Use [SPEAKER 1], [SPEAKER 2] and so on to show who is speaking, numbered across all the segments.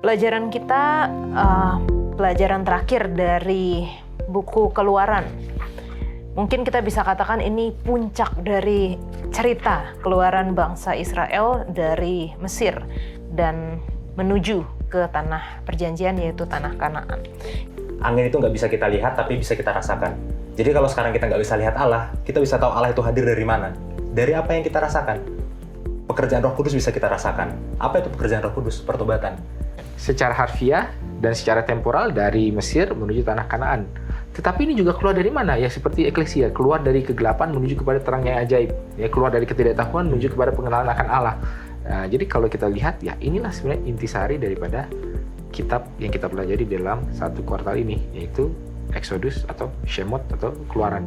[SPEAKER 1] Pelajaran kita, pelajaran terakhir dari buku Keluaran. Mungkin kita bisa katakan ini puncak dari cerita keluaran bangsa Israel dari Mesir dan menuju ke tanah perjanjian, yaitu tanah Kanaan.
[SPEAKER 2] Angin itu nggak bisa kita lihat, tapi bisa kita rasakan. Jadi kalau sekarang kita nggak bisa lihat Allah, kita bisa tahu Allah itu hadir dari mana? Dari apa yang kita rasakan. Pekerjaan Roh Kudus bisa kita rasakan. Apa itu pekerjaan Roh Kudus? Pertobatan.
[SPEAKER 3] Secara harfiah dan secara temporal dari Mesir menuju tanah Kanaan. Tetapi ini juga keluar dari mana? Ya seperti eklesia, keluar dari kegelapan menuju kepada terang yang ajaib. Ya keluar dari ketidaktahuan menuju kepada pengenalan akan Allah. Nah, jadi kalau kita lihat, ya inilah sebenarnya intisari daripada kitab yang kita pelajari dalam satu kuartal ini, yaitu Exodus atau Shemot atau Keluaran.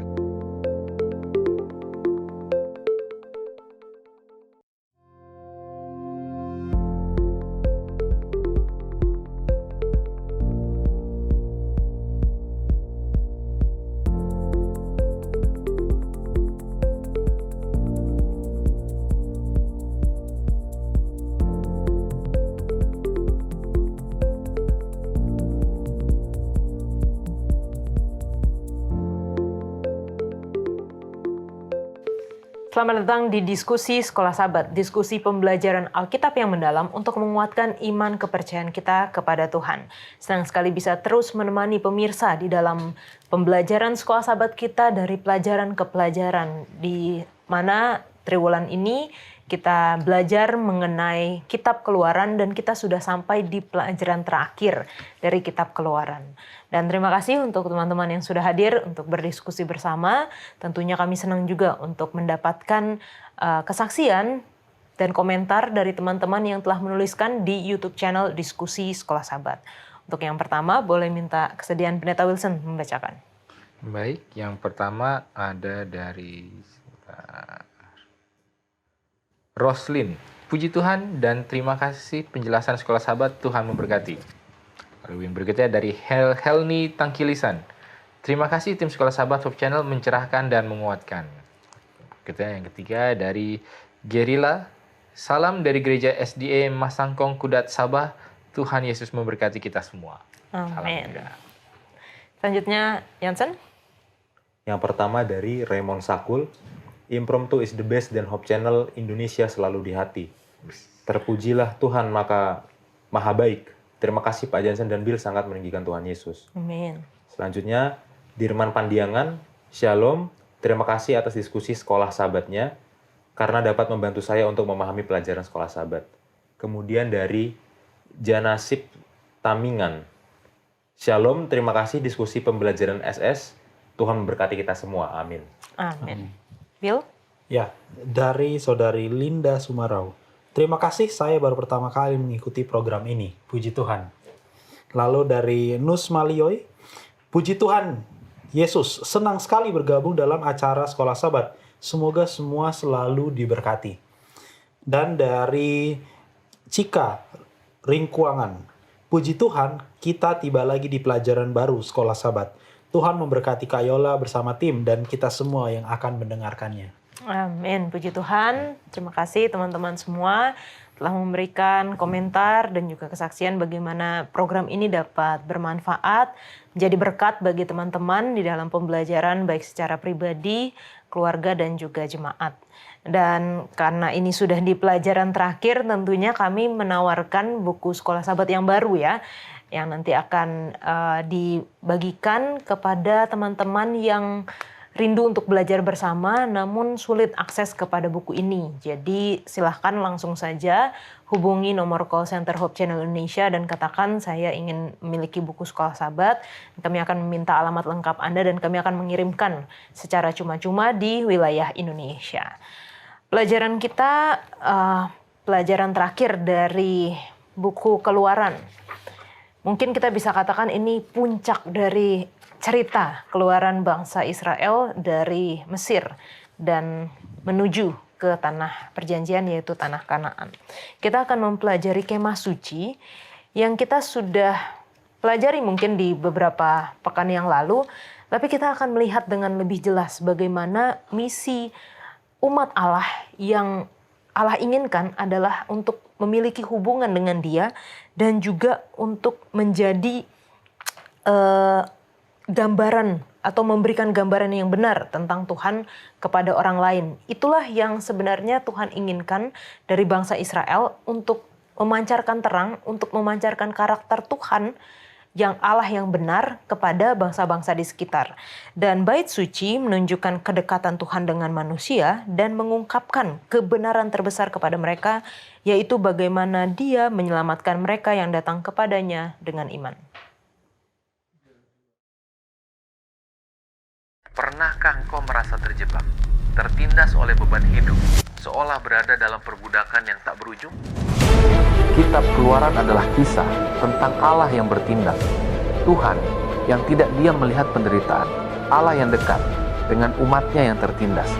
[SPEAKER 1] Selamat datang di Diskusi Sekolah Sabat, diskusi pembelajaran Alkitab yang mendalam untuk menguatkan iman kepercayaan kita kepada Tuhan. Senang sekali bisa terus menemani pemirsa di dalam pembelajaran Sekolah Sabat kita dari pelajaran ke pelajaran, di mana triwulan ini kita belajar mengenai kitab Keluaran dan kita sudah sampai di pelajaran terakhir dari kitab Keluaran. Dan terima kasih untuk teman-teman yang sudah hadir untuk berdiskusi bersama. Tentunya kami senang juga untuk mendapatkan kesaksian dan komentar dari teman-teman yang telah menuliskan di YouTube channel Diskusi Sekolah Sabat. Untuk yang pertama, boleh minta kesediaan Pendeta Wilson membacakan.
[SPEAKER 3] Baik, yang pertama ada dari Roslin. Puji Tuhan dan terima kasih penjelasan Sekolah Sabat, Tuhan memberkati. Lalu yang berikutnya dari Helni Tangkilisan. Terima kasih tim Sekolah Sabat Hope Channel mencerahkan dan menguatkan. Kita yang ketiga dari Gerila. Salam dari Gereja SDA Masangkong Kudat Sabah. Tuhan Yesus memberkati kita semua.
[SPEAKER 1] Amin. Selanjutnya Jansen.
[SPEAKER 2] Yang pertama dari Raymond Sakul. Impromptu is the best dan Hope Channel Indonesia selalu di hati. Terpujilah Tuhan maka maha baik. Terima kasih Pak Jansen dan Bill sangat meninggikan Tuhan Yesus.
[SPEAKER 1] Amin.
[SPEAKER 2] Selanjutnya, Dirman Pandiangan, Shalom, terima kasih atas diskusi sekolah sahabatnya, karena dapat membantu saya untuk memahami pelajaran sekolah sahabat. Kemudian dari Janasip Tamingan, Shalom, terima kasih diskusi pembelajaran SS, Tuhan memberkati kita semua, amin.
[SPEAKER 1] Amin. Bill?
[SPEAKER 4] Ya, dari saudari Linda Sumarau. Terima kasih, saya baru pertama kali mengikuti program ini. Puji Tuhan. Lalu dari Nus Malioy. Puji Tuhan, Yesus senang sekali bergabung dalam acara Sekolah Sabat. Semoga semua selalu diberkati. Dan dari Cika Ringkuangan. Puji Tuhan, kita tiba lagi di pelajaran baru Sekolah Sabat. Tuhan memberkati Kak Yola bersama tim dan kita semua yang akan mendengarkannya.
[SPEAKER 1] Amin, puji Tuhan. Terima kasih teman-teman semua telah memberikan komentar dan juga kesaksian bagaimana program ini dapat bermanfaat, menjadi berkat bagi teman-teman di dalam pembelajaran baik secara pribadi, keluarga dan juga jemaat. Dan karena ini sudah di pelajaran terakhir, tentunya kami menawarkan buku Sekolah Sabat yang baru ya, yang nanti akan dibagikan kepada teman-teman yang rindu untuk belajar bersama namun sulit akses kepada buku ini. Jadi silahkan langsung saja hubungi nomor call center Hope Channel Indonesia dan katakan saya ingin memiliki buku Sekolah Sabat. Kami akan meminta alamat lengkap Anda dan kami akan mengirimkan secara cuma-cuma di wilayah Indonesia. Pelajaran kita, pelajaran terakhir dari buku Keluaran. Mungkin kita bisa katakan ini puncak dari cerita keluaran bangsa Israel dari Mesir dan menuju ke tanah perjanjian, yaitu tanah Kanaan. Kita akan mempelajari kemah suci yang kita sudah pelajari mungkin di beberapa pekan yang lalu, tapi kita akan melihat dengan lebih jelas bagaimana misi umat Allah yang Allah inginkan adalah untuk memiliki hubungan dengan Dia dan juga untuk menjadi gambaran atau memberikan gambaran yang benar tentang Tuhan kepada orang lain. Itulah yang sebenarnya Tuhan inginkan dari bangsa Israel untuk memancarkan terang, untuk memancarkan karakter Tuhan yang Allah yang benar kepada bangsa-bangsa di sekitar. Dan bait suci menunjukkan kedekatan Tuhan dengan manusia dan mengungkapkan kebenaran terbesar kepada mereka, yaitu bagaimana Dia menyelamatkan mereka yang datang kepadanya dengan iman.
[SPEAKER 5] Pernahkah engkau merasa terjebak, tertindas oleh beban hidup, seolah berada dalam perbudakan yang tak berujung?
[SPEAKER 3] Kitab Keluaran adalah kisah tentang Allah yang bertindak, Tuhan yang tidak diam melihat penderitaan, Allah yang dekat dengan umatnya yang tertindas.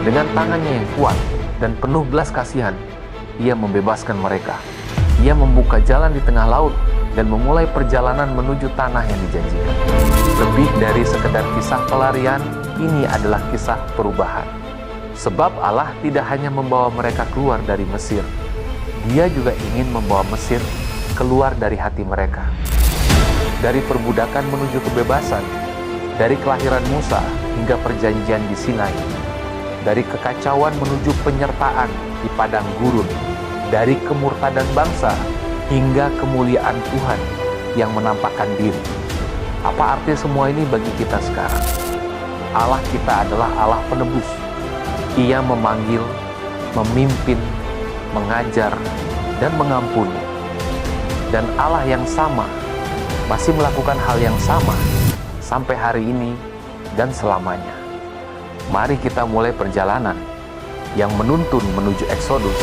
[SPEAKER 3] Dengan tangannya yang kuat dan penuh belas kasihan, Ia membebaskan mereka. Ia membuka jalan di tengah laut dan memulai perjalanan menuju tanah yang dijanjikan. Lebih dari sekedar kisah pelarian, ini adalah kisah perubahan. Sebab Allah tidak hanya membawa mereka keluar dari Mesir, Dia juga ingin membawa Mesir keluar dari hati mereka. Dari perbudakan menuju kebebasan, dari kelahiran Musa hingga perjanjian di Sinai, dari kekacauan menuju penyertaan di padang gurun, dari kemurtadan bangsa hingga kemuliaan Tuhan yang menampakkan diri. Apa arti semua ini bagi kita sekarang? Allah kita adalah Allah penebus. Ia memanggil, memimpin, mengajar, dan mengampuni. Dan Allah yang sama masih melakukan hal yang sama sampai hari ini dan selamanya. Mari kita mulai perjalanan yang menuntun menuju Eksodus.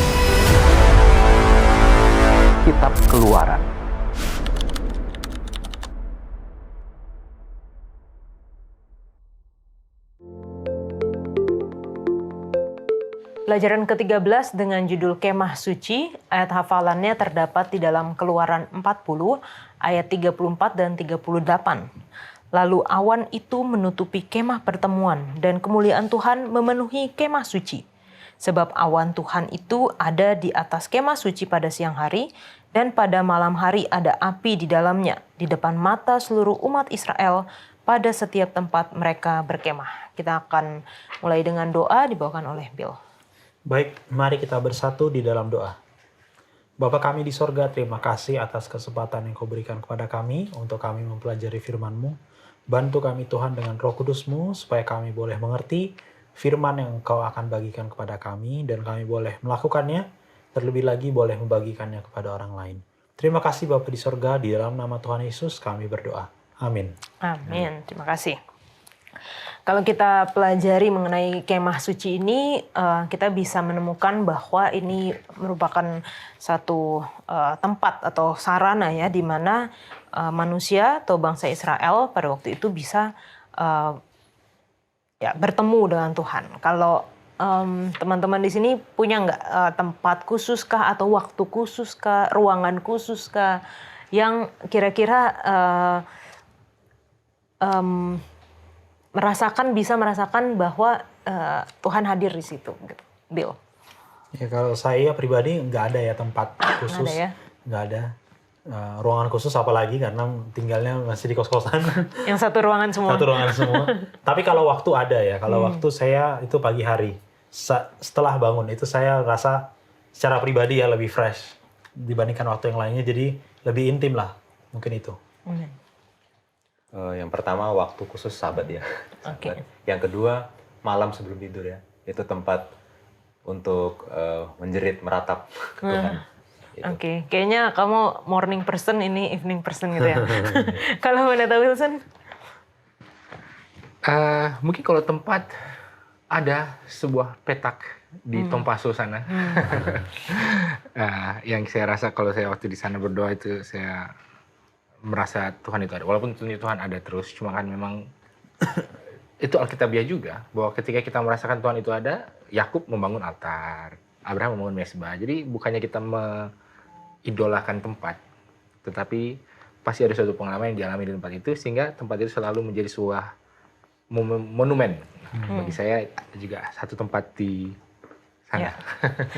[SPEAKER 3] Kitab Keluaran.
[SPEAKER 1] Pelajaran ke-13 dengan judul Kemah Suci, ayat hafalannya terdapat di dalam Keluaran 40, ayat 34 dan 38. Lalu awan itu menutupi kemah pertemuan, dan kemuliaan Tuhan memenuhi kemah suci. Sebab awan Tuhan itu ada di atas kemah suci pada siang hari, dan pada malam hari ada api di dalamnya, di depan mata seluruh umat Israel pada setiap tempat mereka berkemah. Kita akan mulai dengan doa dibawakan oleh Bill.
[SPEAKER 4] Baik, mari kita bersatu di dalam doa. Bapa kami di sorga, terima kasih atas kesempatan yang Kau berikan kepada kami untuk kami mempelajari firman-Mu. Bantu kami Tuhan dengan Roh Kudus-Mu supaya kami boleh mengerti firman yang Kau akan bagikan kepada kami dan kami boleh melakukannya, terlebih lagi boleh membagikannya kepada orang lain. Terima kasih Bapa di sorga, di dalam nama Tuhan Yesus kami berdoa. Amin.
[SPEAKER 1] Amin. Terima kasih. Kalau kita pelajari mengenai kemah suci ini, kita bisa menemukan bahwa ini merupakan satu tempat atau sarana ya, di mana manusia atau bangsa Israel pada waktu itu bisa bertemu dengan Tuhan. Kalau teman-teman di sini punya nggak tempat khususkah atau waktu khususkah, ruangan khususkah yang kira-kira bisa merasakan bahwa Tuhan hadir di situ, gitu. Bill.
[SPEAKER 4] Ya, kalau saya pribadi nggak ada ya tempat khusus, nggak ada ruangan khusus apalagi karena tinggalnya masih di kos-kosan.
[SPEAKER 1] Yang satu ruangan semua.
[SPEAKER 4] Satu ruangan semua. Tapi kalau waktu ada ya, kalau waktu saya itu pagi hari setelah bangun itu saya rasa secara pribadi ya lebih fresh dibandingkan waktu yang lainnya, jadi lebih intim lah mungkin itu.
[SPEAKER 2] Yang pertama waktu khusus sabat ya.
[SPEAKER 1] Okay.
[SPEAKER 2] Yang kedua malam sebelum tidur ya. Itu tempat untuk menjerit, meratap ke Tuhan.
[SPEAKER 1] Oke, kayaknya kamu morning person, ini evening person gitu ya. Kalau Pendeta Wilson?
[SPEAKER 3] Mungkin kalau tempat ada sebuah petak di Tompaso sana. Yang saya rasa kalau saya waktu di sana berdoa itu saya merasa Tuhan itu ada. Walaupun tentunya Tuhan ada terus, cuma kan memang itu Alkitabiah juga, bahwa ketika kita merasakan Tuhan itu ada, Yakub membangun altar, Abraham membangun mezbah. Jadi bukannya kita mengidolakan tempat, tetapi pasti ada suatu pengalaman yang dialami di tempat itu, sehingga tempat itu selalu menjadi sebuah monumen. Bagi saya juga satu tempat di
[SPEAKER 1] Ya.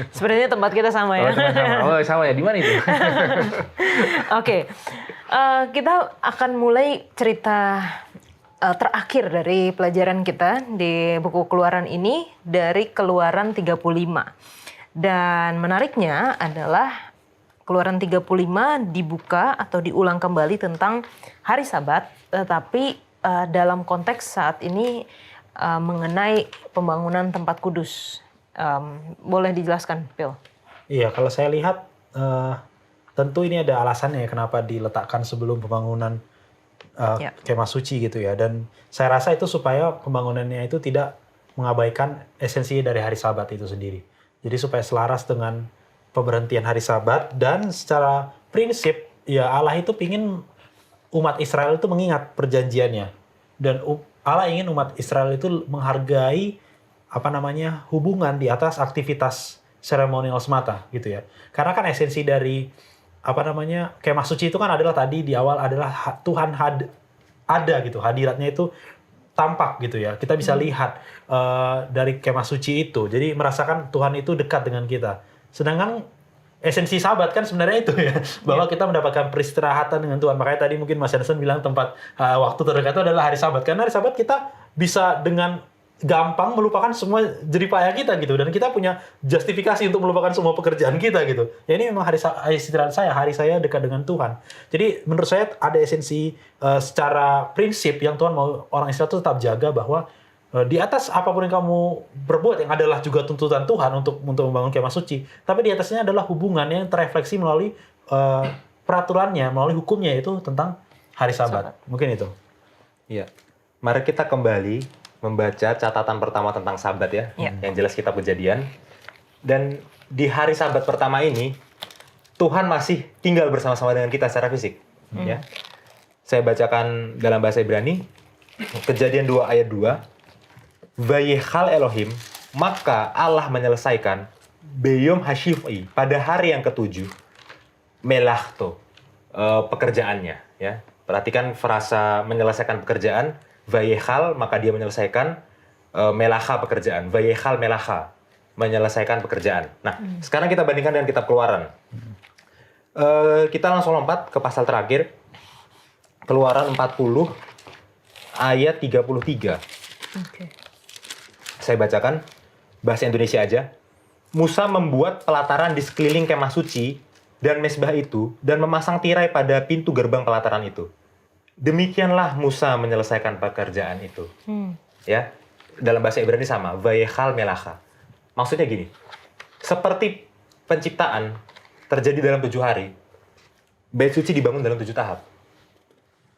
[SPEAKER 1] Sepertinya tempat kita sama ya.
[SPEAKER 3] Oh, tempat sama. Oh, sama ya. Di mana itu?
[SPEAKER 1] Oke. Kita akan mulai cerita terakhir dari pelajaran kita di buku Keluaran ini dari Keluaran 35. Dan menariknya adalah Keluaran 35 dibuka atau diulang kembali tentang hari Sabat, tetapi dalam konteks saat ini mengenai pembangunan tempat kudus. Boleh dijelaskan, Phil?
[SPEAKER 4] Iya, kalau saya lihat tentu ini ada alasannya kenapa diletakkan sebelum pembangunan kemah suci gitu ya. Dan saya rasa itu supaya pembangunannya itu tidak mengabaikan esensi dari hari Sabat itu sendiri. Jadi supaya selaras dengan pemberhentian hari Sabat, dan secara prinsip ya Allah itu pingin umat Israel itu mengingat perjanjiannya, dan Allah ingin umat Israel itu menghargai hubungan di atas aktivitas seremonial semata gitu ya. Karena kan esensi dari kemah suci itu kan adalah tadi di awal adalah Tuhan ada gitu, hadiratnya itu tampak gitu ya. Kita bisa lihat dari kemah suci itu. Jadi merasakan Tuhan itu dekat dengan kita. Sedangkan esensi Sabat kan sebenarnya itu ya, bahwa kita mendapatkan peristirahatan dengan Tuhan. Makanya tadi mungkin Mas Anderson bilang tempat waktu terdekat itu adalah hari Sabat. Karena hari Sabat kita bisa dengan gampang melupakan semua jeripaya kita gitu, dan kita punya justifikasi untuk melupakan semua pekerjaan kita gitu. Ya ini memang hari istirahat saya, hari saya dekat dengan Tuhan. Jadi menurut saya ada esensi secara prinsip yang Tuhan mau orang Israel itu tetap jaga, bahwa di atas apapun yang kamu berbuat, yang adalah juga tuntutan Tuhan untuk membangun kemah suci, tapi di atasnya adalah hubungan yang terefleksi melalui peraturannya, melalui hukumnya, itu tentang hari Sabat. Mungkin itu.
[SPEAKER 2] Iya. Mari kita kembali membaca catatan pertama tentang Sabat ya. Yang jelas kitab Kejadian. Dan di hari Sabat pertama ini, Tuhan masih tinggal bersama-sama dengan kita secara fisik. Ya. Saya bacakan dalam bahasa Ibrani, Kejadian 2 ayat 2. Vayechal Elohim, maka Allah menyelesaikan Beyom Hashiv'i, pada hari yang ketujuh, melachto, pekerjaannya. Ya. Perhatikan frasa menyelesaikan pekerjaan. Vayechal, maka dia menyelesaikan, melacha, pekerjaan. Vayechal melacha, menyelesaikan pekerjaan. Nah, sekarang kita bandingkan dengan kitab Keluaran. Kita langsung lompat ke pasal terakhir. Keluaran 40 ayat 33. Saya bacakan bahasa Indonesia aja. Musa membuat pelataran di sekeliling kemah suci dan mezbah itu, dan memasang tirai pada pintu gerbang pelataran itu. Demikianlah Musa menyelesaikan pekerjaan itu. Ya, dalam bahasa Ibrani sama, vayechal melacha. Maksudnya gini, seperti penciptaan terjadi dalam 7 hari, bait suci dibangun dalam 7 tahap.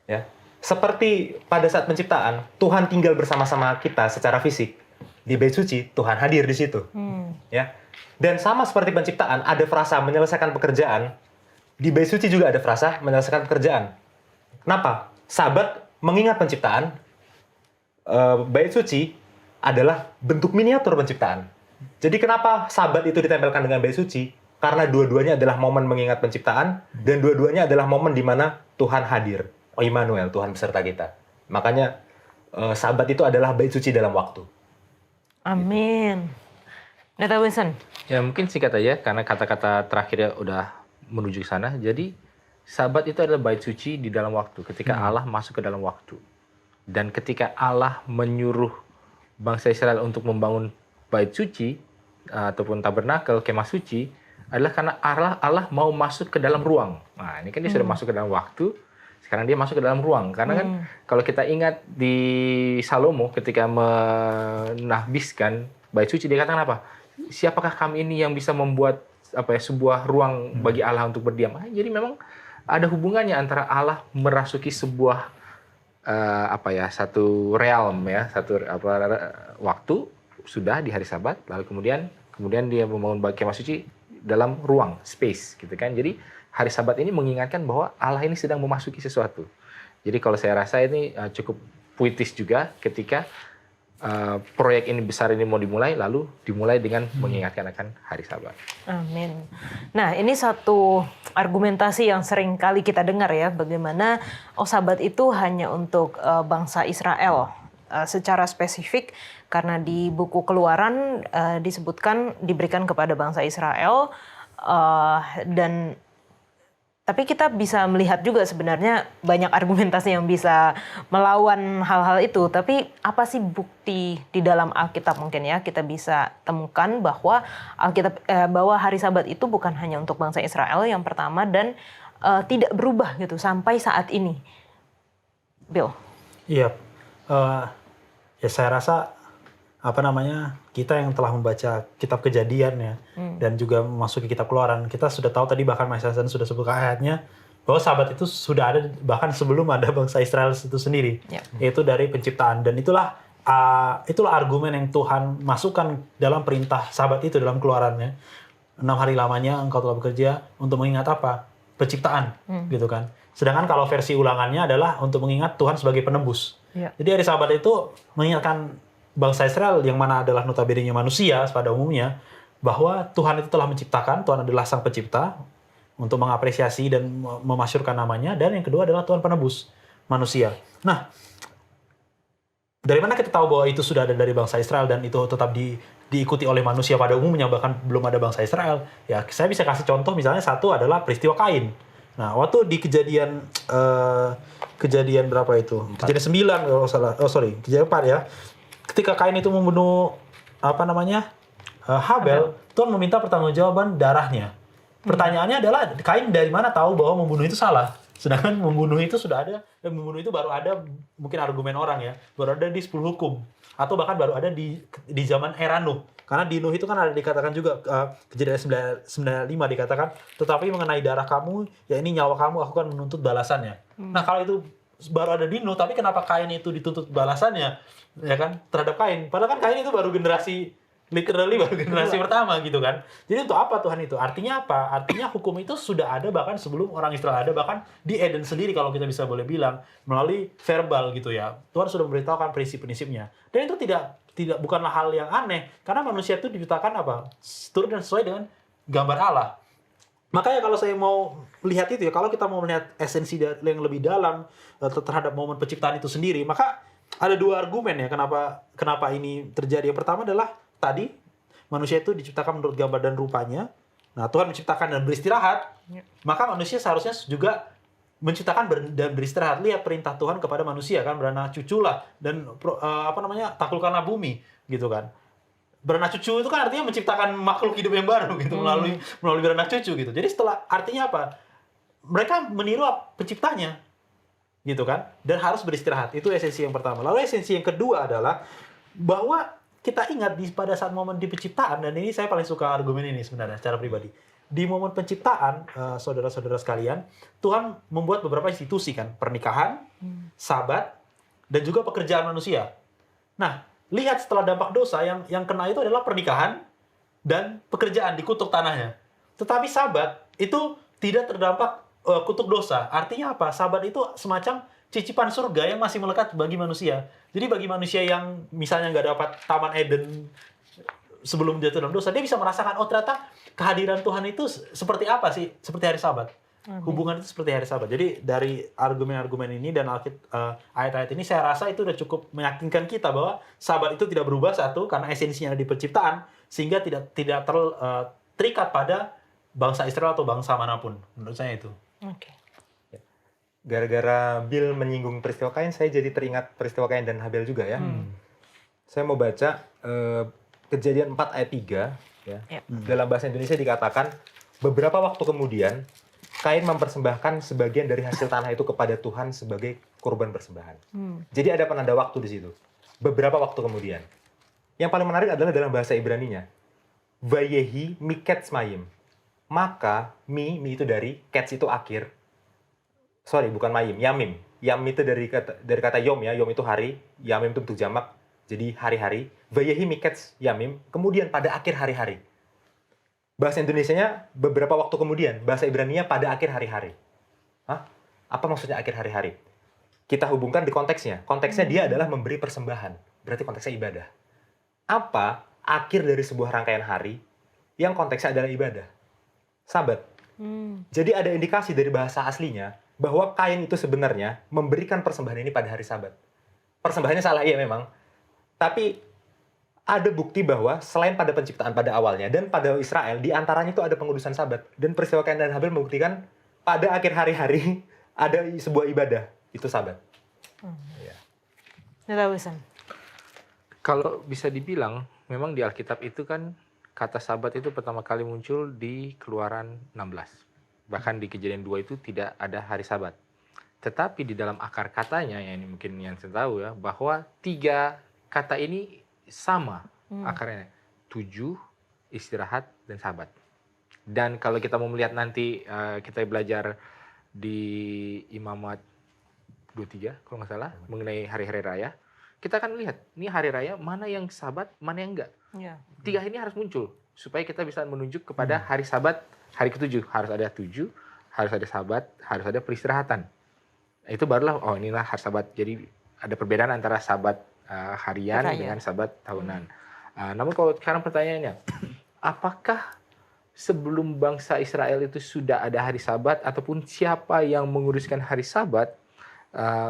[SPEAKER 2] Ya, seperti pada saat penciptaan Tuhan tinggal bersama-sama kita secara fisik di bait suci, Tuhan hadir di situ. Ya, dan sama seperti penciptaan ada frasa menyelesaikan pekerjaan, di bait suci juga ada frasa menyelesaikan pekerjaan. Kenapa? Sabat mengingat penciptaan, bait suci adalah bentuk miniatur penciptaan. Jadi kenapa Sabat itu ditempelkan dengan bait suci? Karena dua-duanya adalah momen mengingat penciptaan, dan dua-duanya adalah momen di mana Tuhan hadir. Oh Immanuel, Tuhan beserta kita. Makanya Sabat itu adalah bait suci dalam waktu.
[SPEAKER 1] Amin. Neta Wilson.
[SPEAKER 3] Ya mungkin singkat aja, karena kata-kata terakhirnya udah menuju ke sana. Jadi Sabat itu adalah bait suci di dalam waktu, ketika Allah masuk ke dalam waktu. Dan ketika Allah menyuruh bangsa Israel untuk membangun bait suci, ataupun tabernakel, kemah suci, adalah karena Allah mau masuk ke dalam ruang. Nah ini kan dia sudah masuk ke dalam waktu, sekarang dia masuk ke dalam ruang. Karena kan kalau kita ingat di Salomo ketika menahbiskan bait suci, dia katakan apa? Siapakah kami ini yang bisa membuat sebuah ruang bagi Allah untuk berdiam? Jadi memang ada hubungannya antara Allah merasuki sebuah satu realm ya, waktu sudah di hari Sabat, lalu kemudian dia membangun kemah suci dalam ruang, space gitu kan. Jadi hari Sabat ini mengingatkan bahwa Allah ini sedang memasuki sesuatu. Jadi kalau saya rasa ini cukup puitis juga ketika proyek ini besar ini mau dimulai, lalu dimulai dengan mengingatkan akan hari Sabat.
[SPEAKER 1] Amin. Nah, ini satu argumentasi yang sering kali kita dengar ya, bagaimana Sabat itu hanya untuk bangsa Israel. secara spesifik karena di buku Keluaran disebutkan diberikan kepada bangsa Israel, dan tapi kita bisa melihat juga sebenarnya banyak argumentasi yang bisa melawan hal-hal itu. Tapi apa sih bukti di dalam Alkitab mungkin ya kita bisa temukan bahwa bahwa hari Sabat itu bukan hanya untuk bangsa Israel yang pertama dan tidak berubah gitu sampai saat ini. Bill.
[SPEAKER 4] Iya, ya saya rasa kita yang telah membaca kitab Kejadian ya dan juga memasuki kitab Keluaran, kita sudah tahu tadi bahkan Mas Hasan sudah sebutkan ayatnya bahwa Sabat itu sudah ada bahkan sebelum ada bangsa Israel itu sendiri, yaitu dari penciptaan. Dan itulah argumen yang Tuhan masukkan dalam perintah Sabat itu dalam Keluarannya. 6 hari lamanya engkau telah bekerja untuk mengingat apa? Penciptaan, gitu kan. Sedangkan kalau versi ulangannya adalah untuk mengingat Tuhan sebagai penebus. Jadi hari Sabat itu mengingatkan bangsa Israel yang mana adalah notabene manusia pada umumnya bahwa Tuhan itu telah menciptakan, Tuhan adalah sang pencipta untuk mengapresiasi dan memasyurkan namanya, dan yang kedua adalah Tuhan penebus manusia. Nah, dari mana kita tahu bahwa itu sudah ada dari bangsa Israel dan itu tetap diikuti oleh manusia pada umumnya bahkan belum ada bangsa Israel? Ya, saya bisa kasih contoh misalnya satu adalah peristiwa Kain. Nah, waktu di kejadian berapa itu? 4. Kejadian 9 kalau salah. Kejadian 4 ya. Ketika Kain itu membunuh Habel, Tuhan meminta pertanggungjawaban darahnya. Pertanyaannya adalah Kain dari mana tahu bahwa membunuh itu salah? Sedangkan membunuh itu sudah ada, dan membunuh itu baru ada mungkin argumen orang ya, baru ada di 10 hukum atau bahkan baru ada di zaman era Nuh. Karena di Nuh itu kan ada dikatakan juga Kejadian 9:5 dikatakan, tetapi mengenai darah kamu, ya ini nyawa kamu aku akan menuntut balasannya. Nah, kalau itu baru ada di Nuh, tapi kenapa Kain itu dituntut balasannya? Ya kan, terhadap Kain. Padahal kan Kain itu baru generasi pertama gitu kan. Jadi untuk apa Tuhan itu? Artinya apa? Artinya hukum itu sudah ada bahkan sebelum orang Israel ada, bahkan di Eden sendiri kalau kita bisa boleh bilang melalui verbal gitu ya. Tuhan sudah memberitahukan prinsip-prinsipnya. Dan itu bukanlah hal yang aneh karena manusia itu diciptakan turut dan sesuai dengan gambar Allah. Makanya kalau saya mau lihat itu ya, kalau kita mau melihat esensi yang lebih dalam terhadap momen penciptaan itu sendiri, maka ada 2 argumen ya kenapa ini terjadi. Yang pertama adalah tadi manusia itu diciptakan menurut gambar dan rupanya. Nah, Tuhan menciptakan dan beristirahat. Maka manusia seharusnya juga menciptakan dan beristirahat. Lihat perintah Tuhan kepada manusia kan, beranak cuculah dan taklukkanlah bumi gitu kan. Beranak cucu itu kan artinya menciptakan makhluk hidup yang baru gitu melalui beranak cucu gitu. Jadi artinya apa? Mereka meniru penciptanya. Gitu kan, dan harus beristirahat. Itu esensi yang pertama. Lalu esensi yang kedua adalah bahwa kita ingat pada saat momen di penciptaan, dan ini saya paling suka argumen ini sebenarnya secara pribadi. Di momen penciptaan, saudara-saudara sekalian, Tuhan membuat beberapa institusi kan, pernikahan, Sabat, dan juga pekerjaan manusia. Nah, lihat setelah dampak dosa yang kena itu adalah pernikahan dan pekerjaan, dikutuk tanahnya. Tetapi Sabat itu tidak terdampak kutuk dosa. Artinya apa? Sabat itu semacam cicipan surga yang masih melekat bagi manusia. Jadi bagi manusia yang misalnya nggak dapat Taman Eden sebelum jatuh dalam dosa, dia bisa merasakan, oh ternyata kehadiran Tuhan itu seperti apa sih? Seperti hari Sabat. Hubungan itu seperti hari Sabat. Jadi dari argumen-argumen ini dan ayat-ayat ini saya rasa itu udah cukup meyakinkan kita bahwa Sabat itu tidak berubah satu karena esensinya di penciptaan, sehingga tidak terikat pada bangsa Israel atau bangsa manapun. Menurut saya itu.
[SPEAKER 1] Oke.
[SPEAKER 2] Gara-gara Bill menyinggung peristiwa Kain, saya jadi teringat peristiwa Kain dan Habel juga ya. Saya mau baca Kejadian 4 ayat 3 ya. Dalam bahasa Indonesia dikatakan, beberapa waktu kemudian Kain mempersembahkan sebagian dari hasil tanah itu kepada Tuhan sebagai kurban persembahan. Jadi ada penanda waktu di situ. Beberapa waktu kemudian. Yang paling menarik adalah dalam bahasa Ibraninya. Vayehi miketz mayim. Maka, mi itu dari, ketz itu akhir. Sorry, bukan mayim, yamim. Yam itu dari kata yom ya, yom itu hari, yamim itu bentuk jamak, jadi hari-hari. Vayehi miketz yamim, kemudian pada akhir hari-hari. Bahasa Indonesianya beberapa waktu kemudian, bahasa Ibraninya pada akhir hari-hari. Hah? Apa maksudnya akhir hari-hari? Kita hubungkan di konteksnya. Konteksnya dia adalah memberi persembahan. Berarti konteksnya ibadah. Apa akhir dari sebuah rangkaian hari yang konteksnya adalah ibadah? Sabat. Jadi ada indikasi dari bahasa aslinya bahwa Kain itu sebenarnya memberikan persembahan ini pada hari Sabat. persembahannya salah, iya memang. Tapi ada bukti bahwa selain pada penciptaan pada awalnya dan pada Israel, di antaranya itu ada pengudusan Sabat. Dan peristiwa Kain dan Habel membuktikan pada akhir hari-hari ada sebuah ibadah, itu Sabat.
[SPEAKER 1] Nggak tahu, San.
[SPEAKER 3] Kalau bisa dibilang, memang di Alkitab itu kan kata Sabat itu pertama kali muncul di Keluaran 16. Bahkan di Kejadian 2 itu tidak ada hari Sabat. Tetapi di dalam akar katanya, ya ini mungkin yang saya tahu ya, bahwa 3 kata ini sama akarnya. 7, istirahat, dan Sabat. Dan kalau kita mau melihat nanti, kita belajar di Imamat 23 kalau nggak salah, mengenai hari-hari raya, kita akan lihat ini hari raya mana yang Sabat, mana yang enggak.
[SPEAKER 1] Ya.
[SPEAKER 3] 3 ini harus muncul supaya kita bisa menunjuk kepada hari Sabat, hari ke-7 harus ada 7, harus ada Sabat, harus ada peristirahatan. Itu barulah oh inilah hari Sabat. Jadi ada perbedaan antara Sabat harian dengan Sabat tahunan. Namun kalau sekarang pertanyaannya, apakah sebelum bangsa Israel itu sudah ada hari Sabat ataupun siapa yang menguruskan hari Sabat?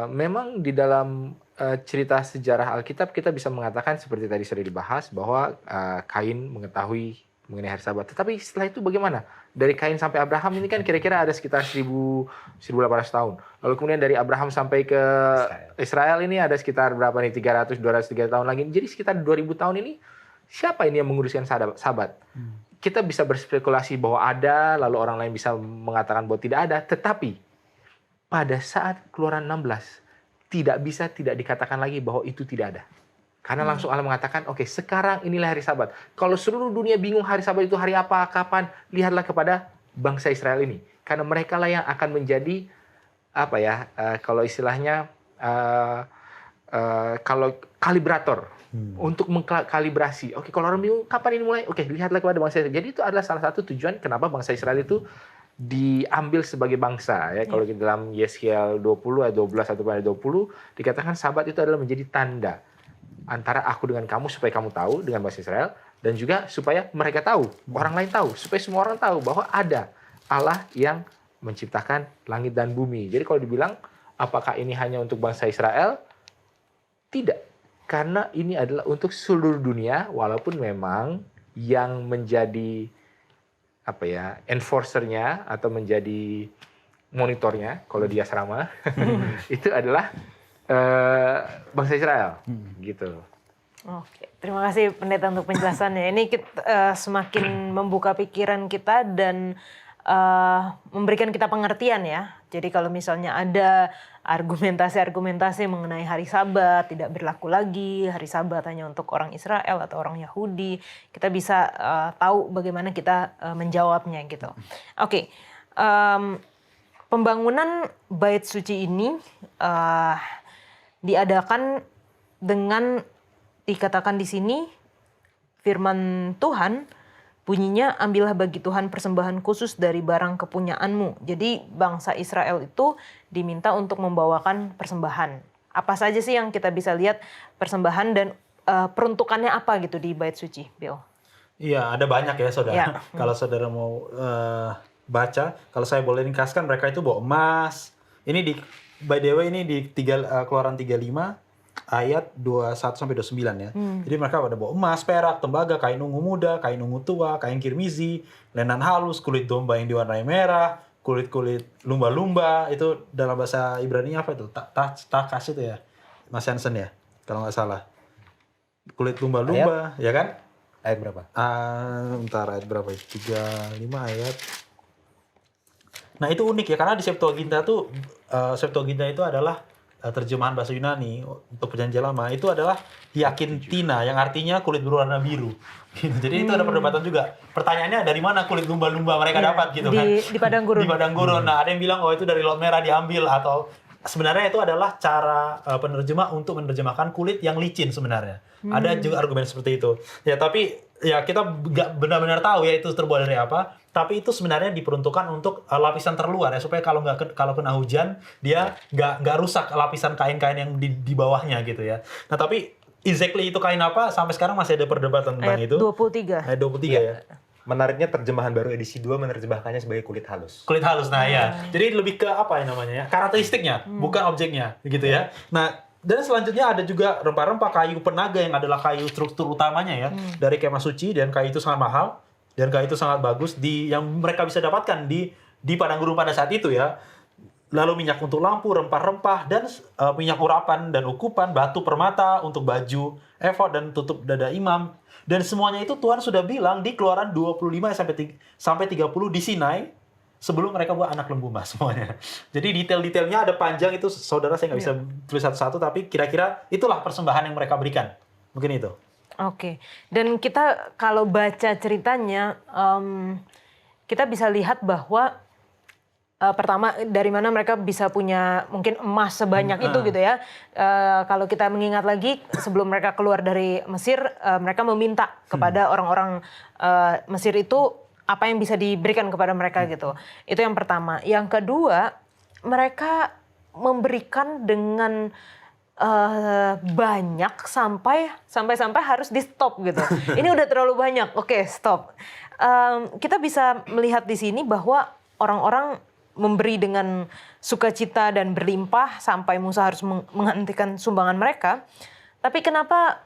[SPEAKER 3] Memang di dalam cerita sejarah Alkitab kita bisa mengatakan seperti tadi sudah dibahas bahwa Kain mengetahui mengenai hari Sabat. Tetapi setelah itu bagaimana? Dari Kain sampai Abraham ini kan kira-kira ada sekitar 1800 tahun. Lalu kemudian dari Abraham sampai ke Israel ini ada sekitar berapa nih? 300, 200, 300 tahun lagi. Jadi sekitar 2000 tahun ini siapa ini yang menguruskan Sabat? Kita bisa berspekulasi bahwa ada, lalu orang lain bisa mengatakan bahwa tidak ada. Tetapi pada saat Keluaran 16 tidak dikatakan lagi bahwa itu tidak ada. Karena langsung Allah mengatakan, oke, sekarang inilah hari Sabat. Kalau seluruh dunia bingung hari Sabat itu hari apa, kapan, lihatlah kepada bangsa Israel ini. Karena mereka lah yang akan menjadi, apa ya, kalau istilahnya, kalau kalibrator. Untuk mengkalibrasi. Oke, kalau orang bingung, kapan ini mulai? Oke, lihatlah kepada bangsa Israel. Jadi itu adalah salah satu tujuan kenapa bangsa Israel itu diambil sebagai bangsa. Ya. Kalau di dalam Yeskiel 20 ayat 12 atau ayat 20, dikatakan Sabat itu adalah menjadi tanda antara aku dengan kamu supaya kamu tahu dengan bangsa Israel dan juga supaya mereka tahu, orang lain tahu, supaya semua orang tahu bahwa ada Allah yang menciptakan langit dan bumi. Jadi kalau dibilang apakah ini hanya untuk bangsa Israel? Tidak, karena ini adalah untuk seluruh dunia walaupun memang yang menjadi apa ya, enforcernya atau menjadi monitornya kalau di asrama itu adalah bangsa Israel, gitu.
[SPEAKER 1] Oke, terima kasih pendeta untuk penjelasannya. Ini kita, semakin membuka pikiran kita dan memberikan kita pengertian ya. Jadi kalau misalnya ada argumentasi-argumentasi mengenai hari Sabat tidak berlaku lagi, hari Sabat hanya untuk orang Israel atau orang Yahudi, kita bisa tahu bagaimana kita menjawabnya gitu. Oke, pembangunan Bait Suci ini diadakan dengan dikatakan di sini firman Tuhan bunyinya, ambillah bagi Tuhan persembahan khusus dari barang kepunyaanmu. Jadi bangsa Israel itu diminta untuk membawakan persembahan. Apa saja sih yang kita bisa lihat persembahan dan peruntukannya apa gitu di Bait Suci, Bill?
[SPEAKER 4] Iya, ada banyak ya saudara.
[SPEAKER 1] Ya.
[SPEAKER 4] Kalau saudara mau baca, kalau saya boleh ringkaskan, mereka itu bawa emas. Ini di by the way ini di Keluaran 35 ayat 21 sampai 29 ya. Jadi mereka pada bawa emas, perak, tembaga, kain ungu muda, kain ungu tua, kain kirmizi, lenan halus, kulit domba yang diwarnai merah, kulit-kulit lumba-lumba. Itu dalam bahasa Ibrani apa itu? Takas itu ya. Mas Hansen ya, kalau nggak salah. Kulit lumba-lumba, ya kan?
[SPEAKER 2] Ayat berapa?
[SPEAKER 4] Bentar, ayat berapa itu? 35 ayat. Nah itu unik ya, karena di Septuaginta tuh, Septuaginta itu adalah terjemahan bahasa Yunani untuk Perjanjian Lama, itu adalah hiakintina yang artinya kulit berwarna biru. Jadi itu ada perdebatan juga. Pertanyaannya dari mana kulit lumba-lumba mereka dapat gitu kan?
[SPEAKER 1] Di padang gurun.
[SPEAKER 4] Di padang gurun. Nah ada yang bilang oh itu dari Laut Merah diambil, atau sebenarnya itu adalah cara penerjemah untuk menerjemahkan kulit yang licin sebenarnya. Ada juga argumen seperti itu. Ya tapi ya kita nggak benar-benar tahu ya itu terbuat dari apa. Tapi itu sebenarnya diperuntukkan untuk lapisan terluar ya, supaya kalau kena hujan dia nggak rusak lapisan kain-kain yang di bawahnya gitu ya. Nah tapi exactly itu kain apa sampai sekarang masih ada perdebatan tentang
[SPEAKER 1] Ayat
[SPEAKER 4] itu.
[SPEAKER 1] 23.
[SPEAKER 4] Ayat 23 ya.
[SPEAKER 2] Menariknya terjemahan baru edisi 2 menerjemahkannya sebagai kulit halus.
[SPEAKER 4] Kulit halus, nah ya. Jadi lebih ke apa ya namanya ya, karakteristiknya, bukan objeknya gitu ya. Nah Dan selanjutnya ada juga rempah-rempah kayu penaga yang adalah kayu struktur utamanya ya dari kemah suci, dan kayu itu sangat mahal dan kayu itu sangat bagus yang mereka bisa dapatkan di padang gurun pada saat itu ya. Lalu minyak untuk lampu, rempah-rempah, dan minyak urapan dan ukupan, batu permata untuk baju, efod dan tutup dada imam. Dan semuanya itu Tuhan sudah bilang di Keluaran 25 sampai 30 di Sinai sebelum mereka buat anak lembu emas semuanya. Jadi detail-detailnya ada panjang itu, saudara saya nggak bisa tulis satu-satu, tapi kira-kira itulah persembahan yang mereka berikan. Mungkin itu.
[SPEAKER 1] Oke. Dan kita kalau baca ceritanya, kita bisa lihat bahwa pertama dari mana mereka bisa punya mungkin emas sebanyak itu gitu ya. Kalau kita mengingat lagi sebelum mereka keluar dari Mesir, mereka meminta kepada orang-orang Mesir itu apa yang bisa diberikan kepada mereka gitu. Itu yang pertama. Yang kedua, mereka memberikan dengan banyak sampai harus di stop gitu. Ini udah terlalu banyak. Oke, stop. Kita bisa melihat di sini bahwa orang-orang memberi dengan sukacita dan berlimpah sampai Musa harus menghentikan sumbangan mereka. Tapi kenapa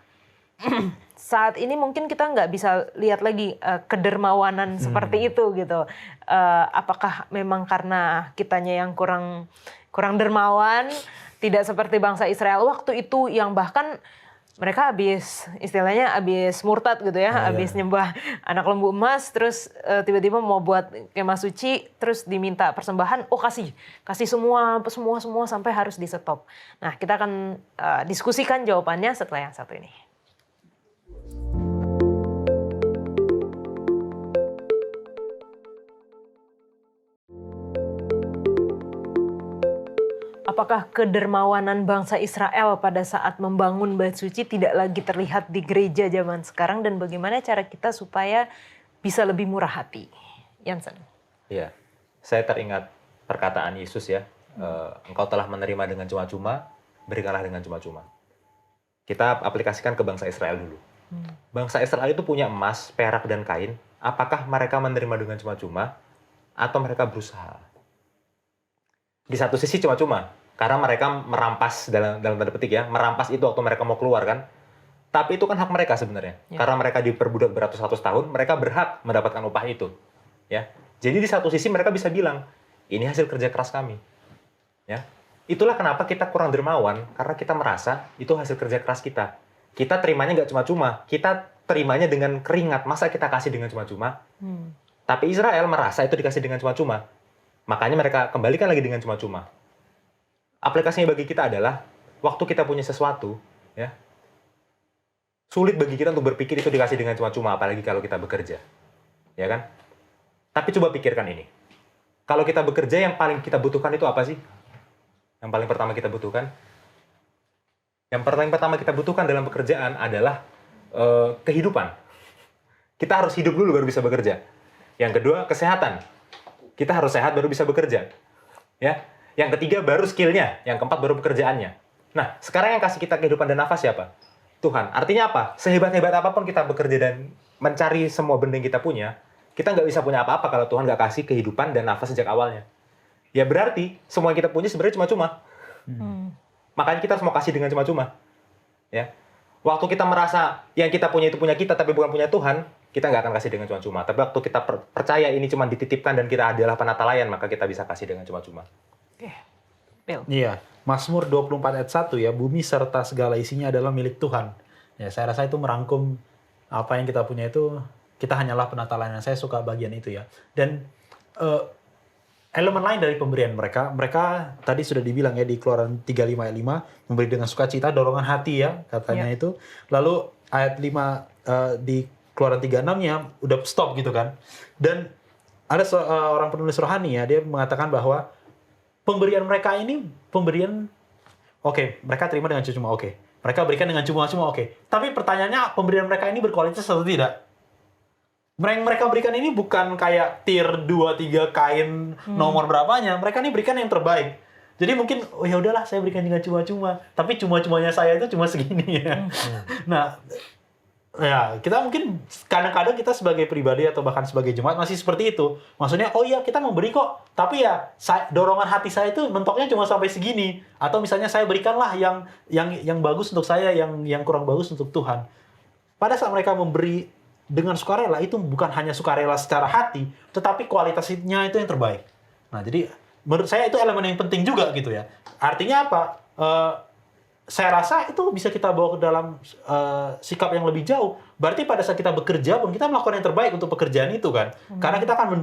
[SPEAKER 1] saat ini mungkin kita nggak bisa lihat lagi kedermawanan seperti itu gitu? Apakah memang karena kitanya yang kurang dermawan, tidak seperti bangsa Israel waktu itu yang bahkan mereka habis murtad gitu ya, habis nyembah anak lembu emas, terus tiba-tiba mau buat kemah suci, terus diminta persembahan, kasih semua sampai harus di stop. Nah, kita akan diskusikan jawabannya setelah yang satu ini. Apakah kedermawanan bangsa Israel pada saat membangun bait suci tidak lagi terlihat di gereja zaman sekarang, dan bagaimana cara kita supaya bisa lebih murah hati? Jansen.
[SPEAKER 2] Iya, saya teringat perkataan Yesus ya, engkau telah menerima dengan cuma-cuma, berikanlah dengan cuma-cuma. Kita aplikasikan ke bangsa Israel dulu. Bangsa Israel itu punya emas, perak, dan kain. Apakah mereka menerima dengan cuma-cuma atau mereka berusaha? Di satu sisi cuma-cuma, karena mereka merampas dalam tanda petik ya, merampas itu waktu mereka mau keluar kan. Tapi itu kan hak mereka sebenarnya. Ya. Karena mereka diperbudak beratus-ratus tahun, mereka berhak mendapatkan upah itu. Ya. Jadi di satu sisi mereka bisa bilang, ini hasil kerja keras kami. Ya. Itulah kenapa kita kurang dermawan, karena kita merasa itu hasil kerja keras kita. Kita terimanya nggak cuma-cuma, kita terimanya dengan keringat. Masa kita kasih dengan cuma-cuma? Tapi Israel merasa itu dikasih dengan cuma-cuma. Makanya mereka kembalikan lagi dengan cuma-cuma. Aplikasinya bagi kita adalah, waktu kita punya sesuatu, ya, sulit bagi kita untuk berpikir itu dikasih dengan cuma-cuma, apalagi kalau kita bekerja. Ya kan? Tapi coba pikirkan ini. Kalau kita bekerja, yang paling kita butuhkan itu apa sih? Yang paling pertama kita butuhkan? Yang paling pertama kita butuhkan dalam pekerjaan adalah kehidupan. Kita harus hidup dulu baru bisa bekerja. Yang kedua, kesehatan. Kita harus sehat baru bisa bekerja. Ya. Yang ketiga baru skillnya, yang keempat baru pekerjaannya. Nah, sekarang yang kasih kita kehidupan dan nafas siapa? Tuhan. Artinya apa? Sehebat-hebat apapun kita bekerja dan mencari semua benda yang kita punya, kita nggak bisa punya apa-apa kalau Tuhan nggak kasih kehidupan dan nafas sejak awalnya. Ya berarti semua yang kita punya sebenarnya cuma-cuma. Makanya kita harus mau kasih dengan cuma-cuma. Ya. Waktu kita merasa yang kita punya itu punya kita tapi bukan punya Tuhan, kita nggak akan kasih dengan cuma-cuma. Tapi waktu kita percaya ini cuma dititipkan dan kita adalah penatalayan, maka kita bisa kasih dengan cuma-cuma.
[SPEAKER 4] Iya, Mazmur 24 ayat 1 ya, bumi serta segala isinya adalah milik Tuhan. Ya, saya rasa itu merangkum apa yang kita punya itu, kita hanyalah penatalayan. Saya suka bagian itu ya. Dan elemen lain dari pemberian mereka tadi sudah dibilang ya di Keluaran 35 ayat 5, memberi dengan sukacita, dorongan hati ya, katanya itu. Lalu ayat 5 di Keluaran 36-nya udah stop gitu kan. Dan ada orang penulis rohani ya, dia mengatakan bahwa pemberian mereka ini mereka terima dengan cuma-cuma, mereka berikan dengan cuma-cuma, tapi pertanyaannya pemberian mereka ini berkualitas atau tidak? Mereka berikan ini bukan kayak tier 2-3 kain nomor berapanya, mereka ini berikan yang terbaik. Jadi mungkin ya udahlah saya berikan dengan cuma-cuma, tapi cuma-cumanya saya itu cuma segini ya. Nah, Ya, kita mungkin kadang-kadang kita sebagai pribadi atau bahkan sebagai jemaat masih seperti itu. Maksudnya, oh iya kita memberi kok, tapi ya dorongan hati saya itu mentoknya cuma sampai segini. Atau misalnya saya berikanlah yang bagus untuk saya, yang kurang bagus untuk Tuhan. Pada saat mereka memberi dengan sukarela, itu bukan hanya sukarela secara hati, tetapi kualitasnya itu yang terbaik. Nah, jadi menurut saya itu elemen yang penting juga gitu ya. Artinya apa? Saya rasa itu bisa kita bawa ke dalam sikap yang lebih jauh. Berarti pada saat kita bekerja pun kita melakukan yang terbaik untuk pekerjaan itu kan. Karena kita akan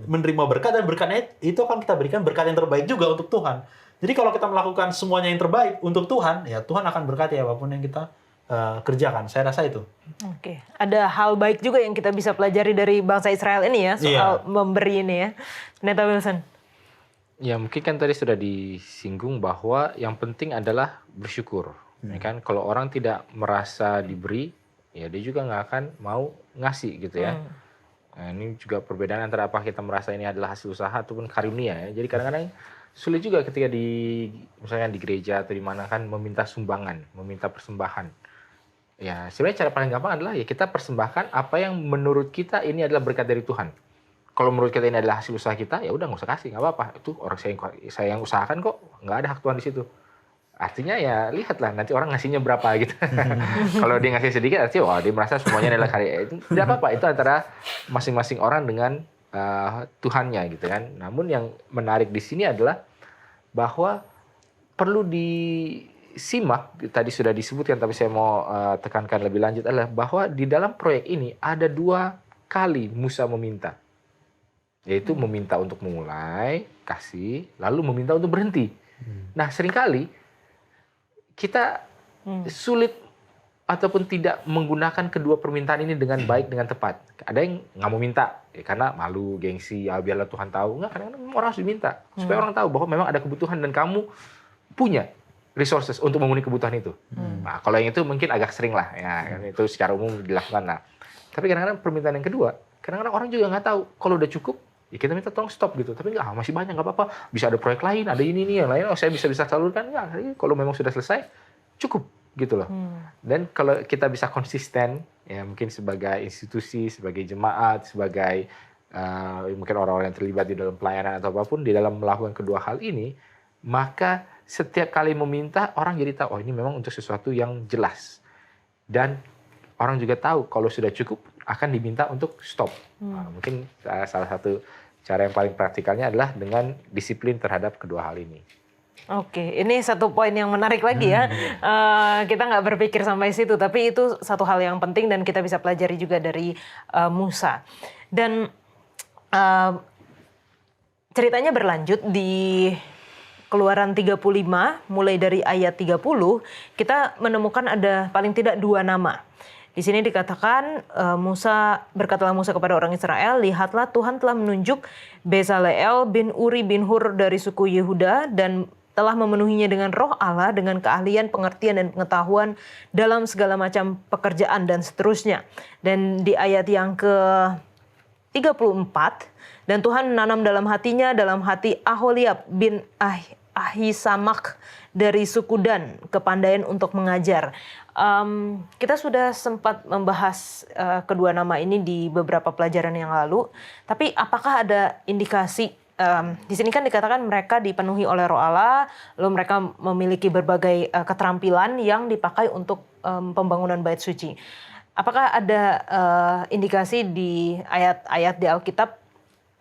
[SPEAKER 4] menerima berkat, dan berkatnya itu akan kita berikan berkat yang terbaik juga untuk Tuhan. Jadi kalau kita melakukan semuanya yang terbaik untuk Tuhan, ya Tuhan akan berkati apapun yang kita kerjakan. Saya rasa itu.
[SPEAKER 1] Oke. Ada hal baik juga yang kita bisa pelajari dari bangsa Israel ini ya, soal memberi ini ya. Pendeta Wilson.
[SPEAKER 3] Ya mungkin kan tadi sudah disinggung bahwa yang penting adalah bersyukur. Ya kan, kalau orang tidak merasa diberi, ya dia juga nggak akan mau ngasih gitu ya. Nah, ini juga perbedaan antara apa kita merasa ini adalah hasil usaha ataupun karunia ya. Jadi kadang-kadang sulit juga ketika misalnya di gereja atau di mana kan meminta sumbangan, meminta persembahan. Ya sebenarnya cara paling gampang adalah ya kita persembahkan apa yang menurut kita ini adalah berkat dari Tuhan. Kalau menurut kita ini adalah hasil usaha kita, ya udah nggak usah kasih, nggak apa-apa. Itu orang saya yang usahakan kok, nggak ada hak Tuhan di situ. Artinya ya lihatlah nanti orang ngasihnya berapa gitu. Kalau dia ngasih sedikit, artinya wah dia merasa semuanya adalah karya. Itu tidak apa-apa. Itu antara masing-masing orang dengan Tuhannya gitu kan. Namun yang menarik di sini adalah bahwa perlu disimak, tadi sudah disebutkan tapi saya mau tekankan lebih lanjut adalah bahwa di dalam proyek ini ada 2 kali Musa meminta. Yaitu meminta untuk memulai, kasih, lalu meminta untuk berhenti. Nah seringkali kita sulit ataupun tidak menggunakan kedua permintaan ini dengan baik, dengan tepat. Ada yang nggak mau minta, ya karena malu, gengsi, ya biarlah Tuhan tahu. Nggak, kadang-kadang orang harus diminta. Supaya orang tahu bahwa memang ada kebutuhan dan kamu punya resources untuk memenuhi kebutuhan itu. Nah kalau yang itu mungkin agak sering lah, ya itu secara umum dilakukan. Nah, tapi kadang-kadang permintaan yang kedua, kadang-kadang orang juga nggak tahu. Kalau udah cukup, ya kita minta tolong stop gitu. Tapi enggak, masih banyak, nggak apa-apa. Bisa ada proyek lain, ada ini nih yang lain. Oh saya bisa salurkan. Enggak, kalau memang sudah selesai, cukup gitu loh. Dan kalau kita bisa konsisten, ya mungkin sebagai institusi, sebagai jemaat, sebagai mungkin orang-orang yang terlibat di dalam pelayanan atau apapun, di dalam melakukan kedua hal ini, maka setiap kali meminta, orang jadi tahu, oh ini memang untuk sesuatu yang jelas. Dan orang juga tahu kalau sudah cukup, akan diminta untuk stop. Nah, mungkin salah satu cara yang paling praktikalnya adalah dengan disiplin terhadap kedua hal ini.
[SPEAKER 1] Oke, ini satu poin yang menarik lagi ya. Kita nggak berpikir sampai situ, tapi itu satu hal yang penting dan kita bisa pelajari juga dari Musa. Dan ceritanya berlanjut di Keluaran 35, mulai dari ayat 30, kita menemukan ada paling tidak 2 nama. Di sini dikatakan berkatalah Musa kepada orang Israel, lihatlah Tuhan telah menunjuk Bezaleel bin Uri bin Hur dari suku Yehuda dan telah memenuhinya dengan roh Allah, dengan keahlian, pengertian, dan pengetahuan dalam segala macam pekerjaan dan seterusnya. Dan di ayat yang ke-34, dan Tuhan menanam dalam hatinya, dalam hati Aholiab bin Ahisamak dari suku Dan, kepandaian untuk mengajar. Kita sudah sempat membahas kedua nama ini di beberapa pelajaran yang lalu, tapi apakah ada indikasi di sini kan dikatakan mereka dipenuhi oleh Roh Allah, lalu mereka memiliki berbagai keterampilan yang dipakai untuk pembangunan bait suci. Apakah ada indikasi di ayat-ayat di Alkitab,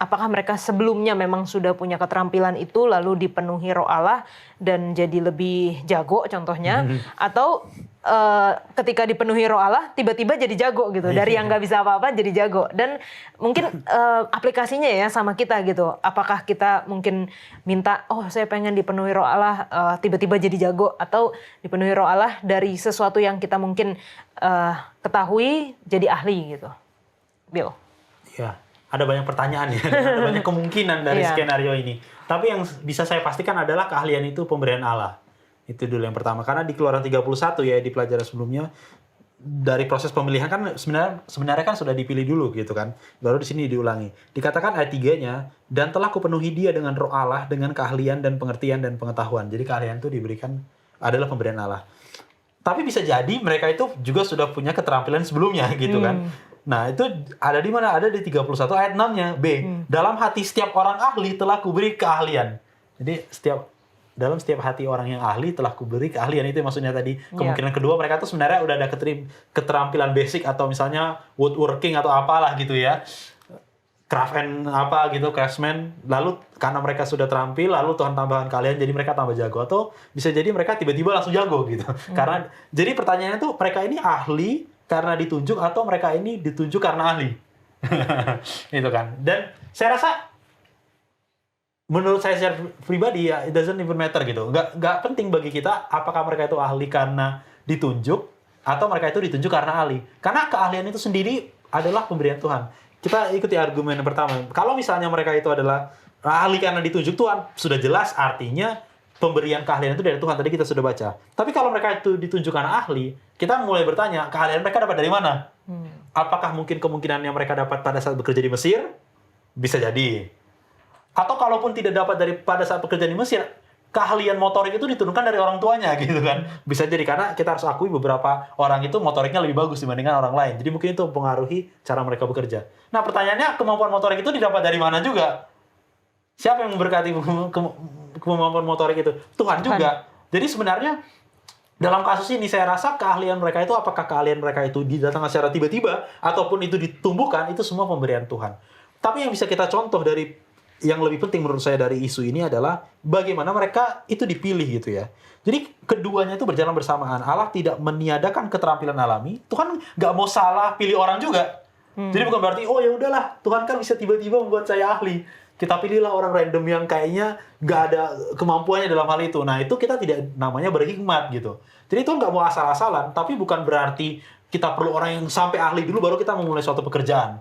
[SPEAKER 1] apakah mereka sebelumnya memang sudah punya keterampilan itu lalu dipenuhi Roh Allah dan jadi lebih jago contohnya, atau ketika dipenuhi Roh Allah tiba-tiba jadi jago gitu, dari yang nggak bisa apa-apa jadi jago. Dan mungkin aplikasinya ya sama kita gitu, apakah kita mungkin minta, oh saya pengen dipenuhi Roh Allah, tiba-tiba jadi jago, atau dipenuhi Roh Allah dari sesuatu yang kita mungkin ketahui jadi ahli gitu. Bill.
[SPEAKER 4] Ya, ada banyak pertanyaan ya, ada banyak kemungkinan dari skenario ini. Tapi yang bisa saya pastikan adalah keahlian itu pemberian Allah. Itu dulu yang pertama. Karena di Keluaran 31 ya, di pelajaran sebelumnya, dari proses pemilihan kan sebenarnya kan sudah dipilih dulu gitu kan. Baru di sini diulangi. Dikatakan ayat 3-nya, dan telah kupenuhi dia dengan Roh Allah, dengan keahlian dan pengertian dan pengetahuan. Jadi keahlian itu diberikan adalah pemberian Allah. Tapi bisa jadi mereka itu juga sudah punya keterampilan sebelumnya gitu kan. Nah, itu ada di mana? Ada di 31 ayat 6-nya. B. Dalam hati setiap orang ahli telah kuberi keahlian. Jadi dalam setiap hati orang yang ahli telah kuberi keahlian, itu maksudnya tadi. Kemungkinan kedua, mereka tuh sebenarnya udah ada keterampilan basic atau misalnya woodworking atau apalah gitu ya. Craft and apa gitu, craftsman. Lalu karena mereka sudah terampil, lalu Tuhan tambahkan kalian jadi mereka tambah jago. Atau bisa jadi mereka tiba-tiba langsung jago gitu. Karena jadi pertanyaannya tuh, mereka ini ahli karena ditunjuk atau mereka ini ditunjuk karena ahli? Itu kan. Dan saya rasa menurut saya secara pribadi ya, it doesn't even matter gitu. Nggak penting bagi kita apakah mereka itu ahli karena ditunjuk atau mereka itu ditunjuk karena ahli. Karena keahlian itu sendiri adalah pemberian Tuhan. Kita ikuti argumen yang pertama. Kalau misalnya mereka itu adalah ahli karena ditunjuk Tuhan, sudah jelas artinya pemberian keahlian itu dari Tuhan. Tadi kita sudah baca. Tapi kalau mereka itu ditunjuk karena ahli, kita mulai bertanya, keahlian mereka dapat dari mana? Apakah mungkin kemungkinan yang mereka dapat pada saat bekerja di Mesir? Bisa jadi. Atau kalaupun tidak dapat pada saat bekerja di Mesir, keahlian motorik itu diturunkan dari orang tuanya gitu kan. Bisa jadi, karena kita harus akui beberapa orang itu motoriknya lebih bagus dibandingkan orang lain. Jadi mungkin itu mempengaruhi cara mereka bekerja. Nah, pertanyaannya, kemampuan motorik itu didapat dari mana juga? Siapa yang memberkati kemampuan motorik itu? Tuhan juga. Jadi sebenarnya dalam kasus ini saya rasa keahlian mereka itu, apakah keahlian mereka itu didatangkan secara tiba-tiba ataupun itu ditumbuhkan, itu semua pemberian Tuhan. Tapi yang bisa kita contoh dari yang lebih penting menurut saya dari isu ini adalah bagaimana mereka itu dipilih gitu ya. Jadi keduanya itu berjalan bersamaan. Allah tidak meniadakan keterampilan alami. Tuhan nggak mau salah pilih orang juga. Jadi bukan berarti oh ya udahlah Tuhan kan bisa tiba-tiba membuat saya ahli. Kita pilihlah orang random yang kayaknya nggak ada kemampuannya dalam hal itu. Nah itu kita tidak namanya berhikmat gitu. Jadi Tuhan nggak mau asal-asalan. Tapi bukan berarti kita perlu orang yang sampai ahli dulu baru kita memulai suatu pekerjaan.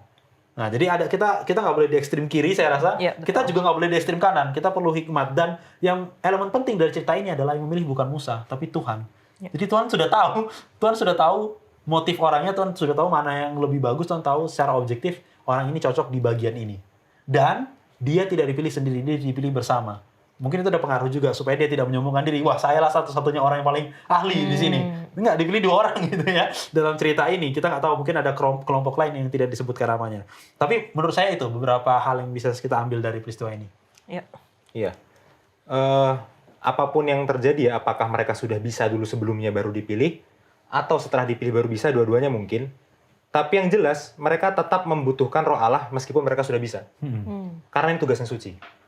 [SPEAKER 4] Nah, jadi kita nggak boleh di ekstrem kiri, saya rasa. Ya, kita juga nggak boleh di ekstrem kanan. Kita perlu hikmat. Dan yang elemen penting dari cerita ini adalah yang memilih bukan Musa, tapi Tuhan. Ya. Jadi Tuhan sudah tahu motif orangnya, Tuhan sudah tahu mana yang lebih bagus, Tuhan tahu secara objektif orang ini cocok di bagian ini. Dan dia tidak dipilih sendiri, dia dipilih bersama. Mungkin itu ada pengaruh juga supaya dia tidak menyombongkan diri. Wah, saya lah satu-satunya orang yang paling ahli di sini. Enggak, dipilih 2 orang gitu ya. Dalam cerita ini, kita nggak tahu, mungkin ada kelompok lain yang tidak disebutkan namanya. Tapi menurut saya itu beberapa hal yang bisa kita ambil dari peristiwa ini.
[SPEAKER 1] Iya.
[SPEAKER 2] Iya. Apapun yang terjadi ya, apakah mereka sudah bisa dulu sebelumnya baru dipilih, atau setelah dipilih baru bisa, dua-duanya mungkin. Tapi yang jelas, mereka tetap membutuhkan Roh Allah meskipun mereka sudah bisa. Karena ini tugas yang suci.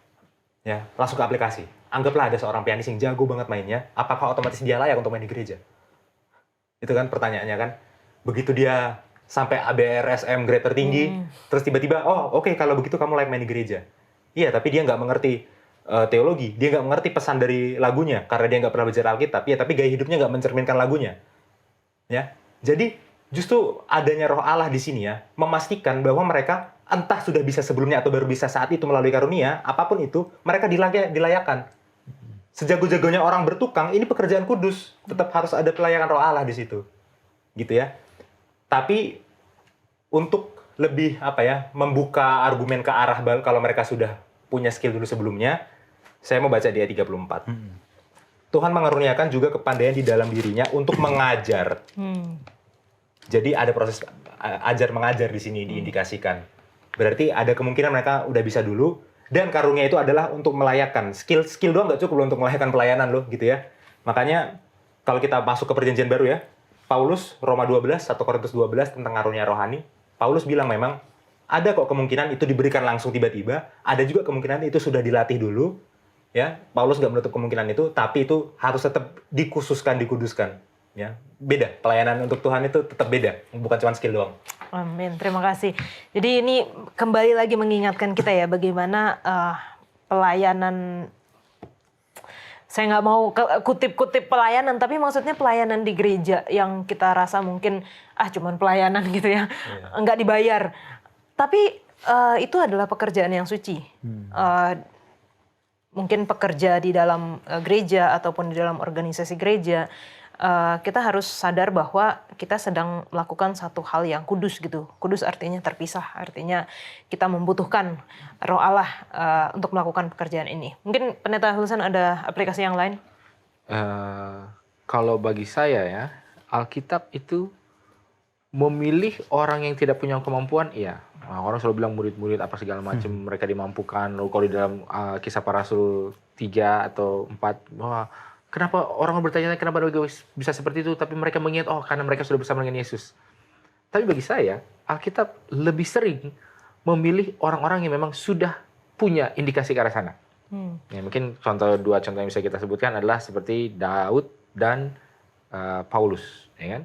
[SPEAKER 2] Ya, langsung ke aplikasi. Anggaplah ada seorang pianis yang jago banget mainnya, apakah otomatis dia layak untuk main di gereja? Itu kan pertanyaannya kan. Begitu dia sampai ABRSM grade tertinggi, terus tiba-tiba, oh oke, kalau begitu kamu layak main di gereja. Iya, tapi dia nggak mengerti teologi, dia nggak mengerti pesan dari lagunya, karena dia nggak pernah belajar Alkitab. Ya, tapi gaya hidupnya nggak mencerminkan lagunya. Ya, jadi justru adanya Roh Allah di sini ya, memastikan bahwa mereka entah sudah bisa sebelumnya atau baru bisa saat itu melalui karunia, apapun itu, mereka dilayakkan. Sejago-jagonya orang bertukang, ini pekerjaan kudus. Tetap harus ada pelayanan Roh Allah di situ. Gitu ya. Tapi untuk lebih membuka argumen ke arah kalau mereka sudah punya skill dulu sebelumnya, saya mau baca di ayat 34. Tuhan mengaruniakan juga kepandaian di dalam dirinya untuk mengajar. Jadi ada proses ajar-mengajar di sini diindikasikan. Berarti ada kemungkinan mereka udah bisa dulu, dan karunia itu adalah untuk melayakkan. Skill doang nggak cukup loh untuk melayakkan pelayanan loh, gitu ya. Makanya kalau kita masuk ke perjanjian baru ya, Paulus, Roma 12, 1 Korintus 12 tentang karunia rohani, Paulus bilang memang ada kok kemungkinan itu diberikan langsung tiba-tiba, ada juga kemungkinan itu sudah dilatih dulu, ya. Paulus nggak menutup kemungkinan itu, tapi itu harus tetap dikuduskan. Ya, beda. Pelayanan untuk Tuhan itu tetap beda, bukan cuma skill doang.
[SPEAKER 1] Amin, terima kasih. Jadi ini kembali lagi mengingatkan kita ya bagaimana pelayanan, saya nggak mau kutip-kutip pelayanan, tapi maksudnya pelayanan di gereja yang kita rasa mungkin cuman pelayanan gitu ya, nggak dibayar. Tapi itu adalah pekerjaan yang suci. Mungkin pekerja di dalam gereja ataupun di dalam organisasi gereja, kita harus sadar bahwa kita sedang melakukan satu hal yang kudus gitu. Kudus artinya terpisah, artinya kita membutuhkan Roh Allah untuk melakukan pekerjaan ini. Mungkin Pendeta Hulsan ada aplikasi yang lain?
[SPEAKER 3] Kalau bagi saya ya, Alkitab itu memilih orang yang tidak punya kemampuan, iya. Nah, orang selalu bilang murid-murid apa segala macam mereka dimampukan. Lalu kalau di dalam Kisah Para Rasul 3 atau 4, wah, kenapa orang bertanya kenapa mereka bisa seperti itu? Tapi mereka mengingat, oh karena mereka sudah bersama dengan Yesus. Tapi bagi saya, Alkitab lebih sering memilih orang-orang yang memang sudah punya indikasi ke arah sana. Ya, mungkin dua contoh yang bisa kita sebutkan adalah seperti Daud dan Paulus, ya kan?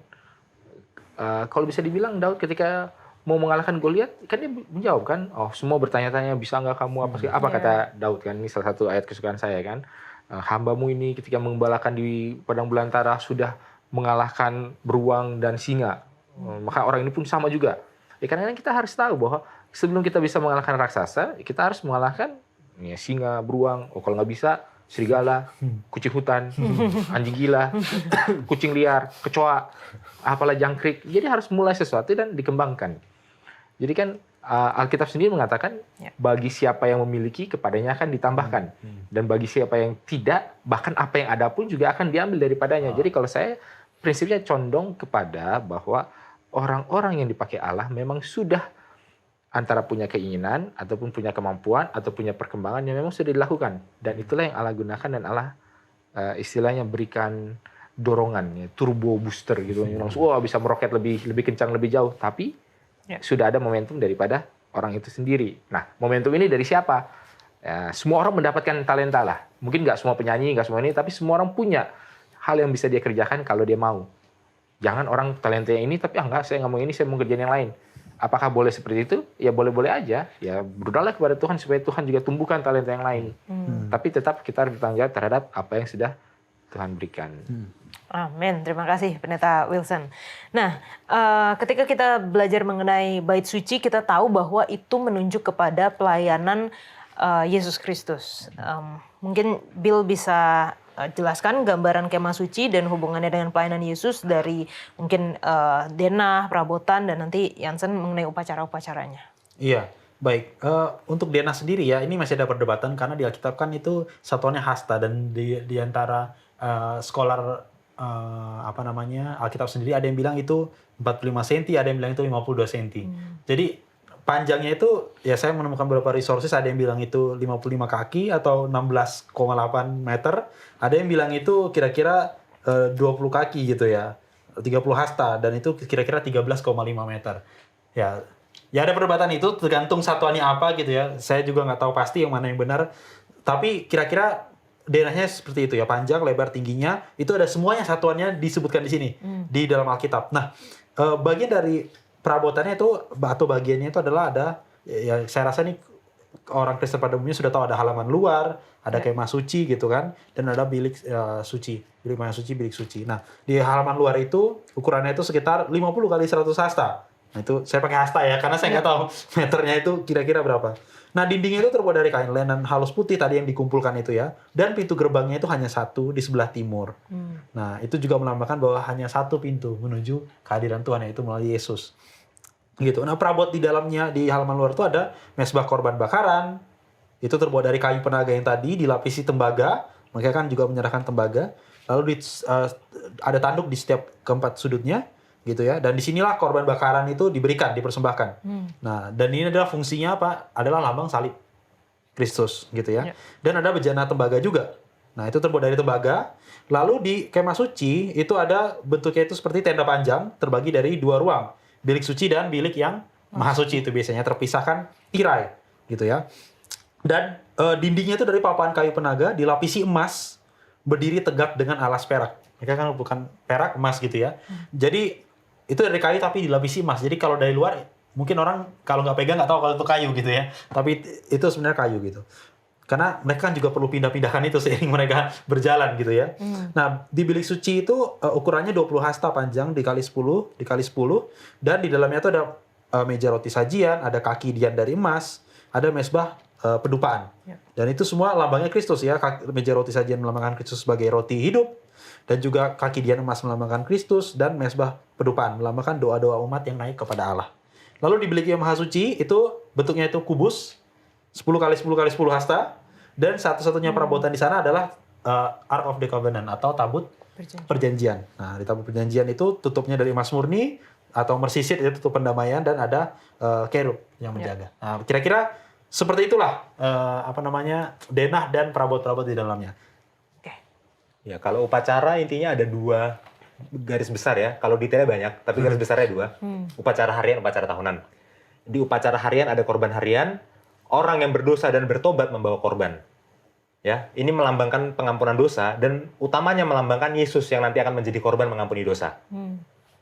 [SPEAKER 3] Kalau bisa dibilang Daud ketika mau mengalahkan Goliat, kan dia menjawab kan, oh semua bertanya-tanya bisa nggak kamu apa kata Daud kan, ini salah satu ayat kesukaan saya kan, hambamu ini ketika mengembalakan di padang belantara sudah mengalahkan beruang dan singa, maka orang ini pun sama juga. Ya karena kita harus tahu bahwa sebelum kita bisa mengalahkan raksasa, kita harus mengalahkan ya, singa, beruang, kalau nggak bisa serigala, kucing hutan, anjing gila, kucing liar, kecoa, apalah jangkrik. Jadi harus mulai sesuatu dan dikembangkan. Jadi kan Alkitab sendiri mengatakan bagi siapa yang memiliki kepadanya akan ditambahkan. Dan bagi siapa yang tidak, bahkan apa yang ada pun juga akan diambil daripadanya. Jadi kalau saya prinsipnya condong kepada bahwa orang-orang yang dipakai Allah memang sudah antara punya keinginan, ataupun punya kemampuan, atau punya perkembangan yang memang sudah dilakukan. Dan itulah yang Allah gunakan dan Allah istilahnya berikan dorongan, ya, turbo booster gitu. Langsung bisa meroket lebih kencang, lebih jauh. Tapi sudah ada momentum daripada orang itu sendiri. Nah, momentum ini dari siapa? Ya, semua orang mendapatkan talenta lah. Mungkin nggak semua penyanyi, nggak semua ini, tapi semua orang punya hal yang bisa dia kerjakan kalau dia mau. Jangan orang talentanya ini, tapi enggak, saya nggak mau ini, saya mau kerjaan yang lain. Apakah boleh seperti itu? Ya boleh-boleh aja. Ya berdoalah kepada Tuhan supaya Tuhan juga tumbuhkan talenta yang lain. Tapi tetap kita harus bertanggung jawab terhadap apa yang sudah Tuhan berikan.
[SPEAKER 1] Amin. Terima kasih Pendeta Wilson. Nah, ketika kita belajar mengenai bait suci, kita tahu bahwa itu menunjuk kepada pelayanan Yesus Kristus. Mungkin Bill bisa jelaskan gambaran kemah suci dan hubungannya dengan pelayanan Yesus dari mungkin denah, perabotan, dan nanti Jansen mengenai upacara-upacaranya.
[SPEAKER 4] Iya, baik. Untuk denah sendiri ya, ini masih ada perdebatan karena di Alkitab kan itu satuannya hasta, dan di antara scholar Alkitab sendiri ada yang bilang itu 45 cm, ada yang bilang itu 52 cm. Jadi panjangnya itu, ya saya menemukan beberapa resources, ada yang bilang itu 55 kaki atau 16,8 meter, ada yang bilang itu kira-kira 20 kaki gitu ya, 30 hasta, dan itu kira-kira 13,5 meter. Ya ada perdebatan itu, tergantung satuannya apa gitu ya, saya juga nggak tahu pasti yang mana yang benar, tapi kira-kira denahnya seperti itu ya, panjang, lebar, tingginya, itu ada semuanya satuannya disebutkan di sini, di dalam Alkitab. Nah, bagian dari perabotannya itu atau bagiannya itu adalah ada, ya saya rasa nih orang Kristen pada umumnya sudah tahu, ada halaman luar, ada kemah suci gitu kan, dan ada bilik suci, bilik suci. Nah, di halaman luar itu ukurannya itu sekitar 50 kali 100 hasta. Nah, itu saya pakai hasta ya, karena saya nggak tahu meternya itu kira-kira berapa. Nah, dindingnya itu terbuat dari kain lenan halus putih tadi yang dikumpulkan itu ya, dan pintu gerbangnya itu hanya satu di sebelah timur. Nah, itu juga melambangkan bahwa hanya satu pintu menuju kehadiran Tuhan, yaitu melalui Yesus. Gitu. Nah, perabot di dalamnya di halaman luar itu ada mezbah korban bakaran. Itu terbuat dari kayu penaga yang tadi dilapisi tembaga. Mereka kan juga menyerahkan tembaga. Lalu ada tanduk di setiap keempat sudutnya, gitu ya. Dan disinilah korban bakaran itu diberikan, dipersembahkan. Nah, dan ini adalah fungsinya apa? Adalah lambang salib Kristus, gitu ya. Dan ada bejana tembaga juga. Nah, itu terbuat dari tembaga. Lalu di kemah suci itu ada bentuknya itu seperti tenda panjang, terbagi dari dua ruang. Bilik suci dan bilik yang maha suci, itu biasanya terpisahkan tirai gitu ya. Dan dindingnya itu dari papan kayu penaga dilapisi emas, berdiri tegak dengan alas perak. Mereka kan bukan perak, emas gitu ya. Jadi itu dari kayu tapi dilapisi emas. Jadi kalau dari luar mungkin orang kalau nggak pegang nggak tahu kalau itu kayu gitu ya. Tapi itu sebenarnya kayu gitu. Karena mereka kan juga perlu pindah-pindahkan itu seiring mereka berjalan gitu ya. Nah, di bilik suci itu ukurannya 20 hasta panjang dikali 10, dan di dalamnya itu ada meja roti sajian, ada kaki dian dari emas, ada mezbah pedupaan. Dan itu semua lambangnya Kristus ya. Meja roti sajian melambangkan Kristus sebagai roti hidup, dan juga kaki dian emas melambangkan Kristus, dan mezbah pedupaan melambangkan doa-doa umat yang naik kepada Allah. Lalu di bilik yang maha suci itu bentuknya itu kubus, 10 kali 10 kali 10 hasta, dan satu-satunya perabotan di sana adalah Ark of the Covenant atau tabut perjanjian. Nah, di tabut perjanjian itu tutupnya dari emas murni atau mersisit itu tutup pendamaian dan ada kerub yang menjaga. Nah, kira-kira seperti itulah denah dan perabot-perabot di dalamnya.
[SPEAKER 1] Oke.
[SPEAKER 2] Ya, kalau upacara intinya ada 2 garis besar ya. Kalau detailnya banyak, tapi garis besarnya 2. Upacara harian, upacara tahunan. Di upacara harian ada korban harian, orang yang berdosa dan bertobat membawa korban. Ya, ini melambangkan pengampunan dosa dan utamanya melambangkan Yesus yang nanti akan menjadi korban mengampuni dosa.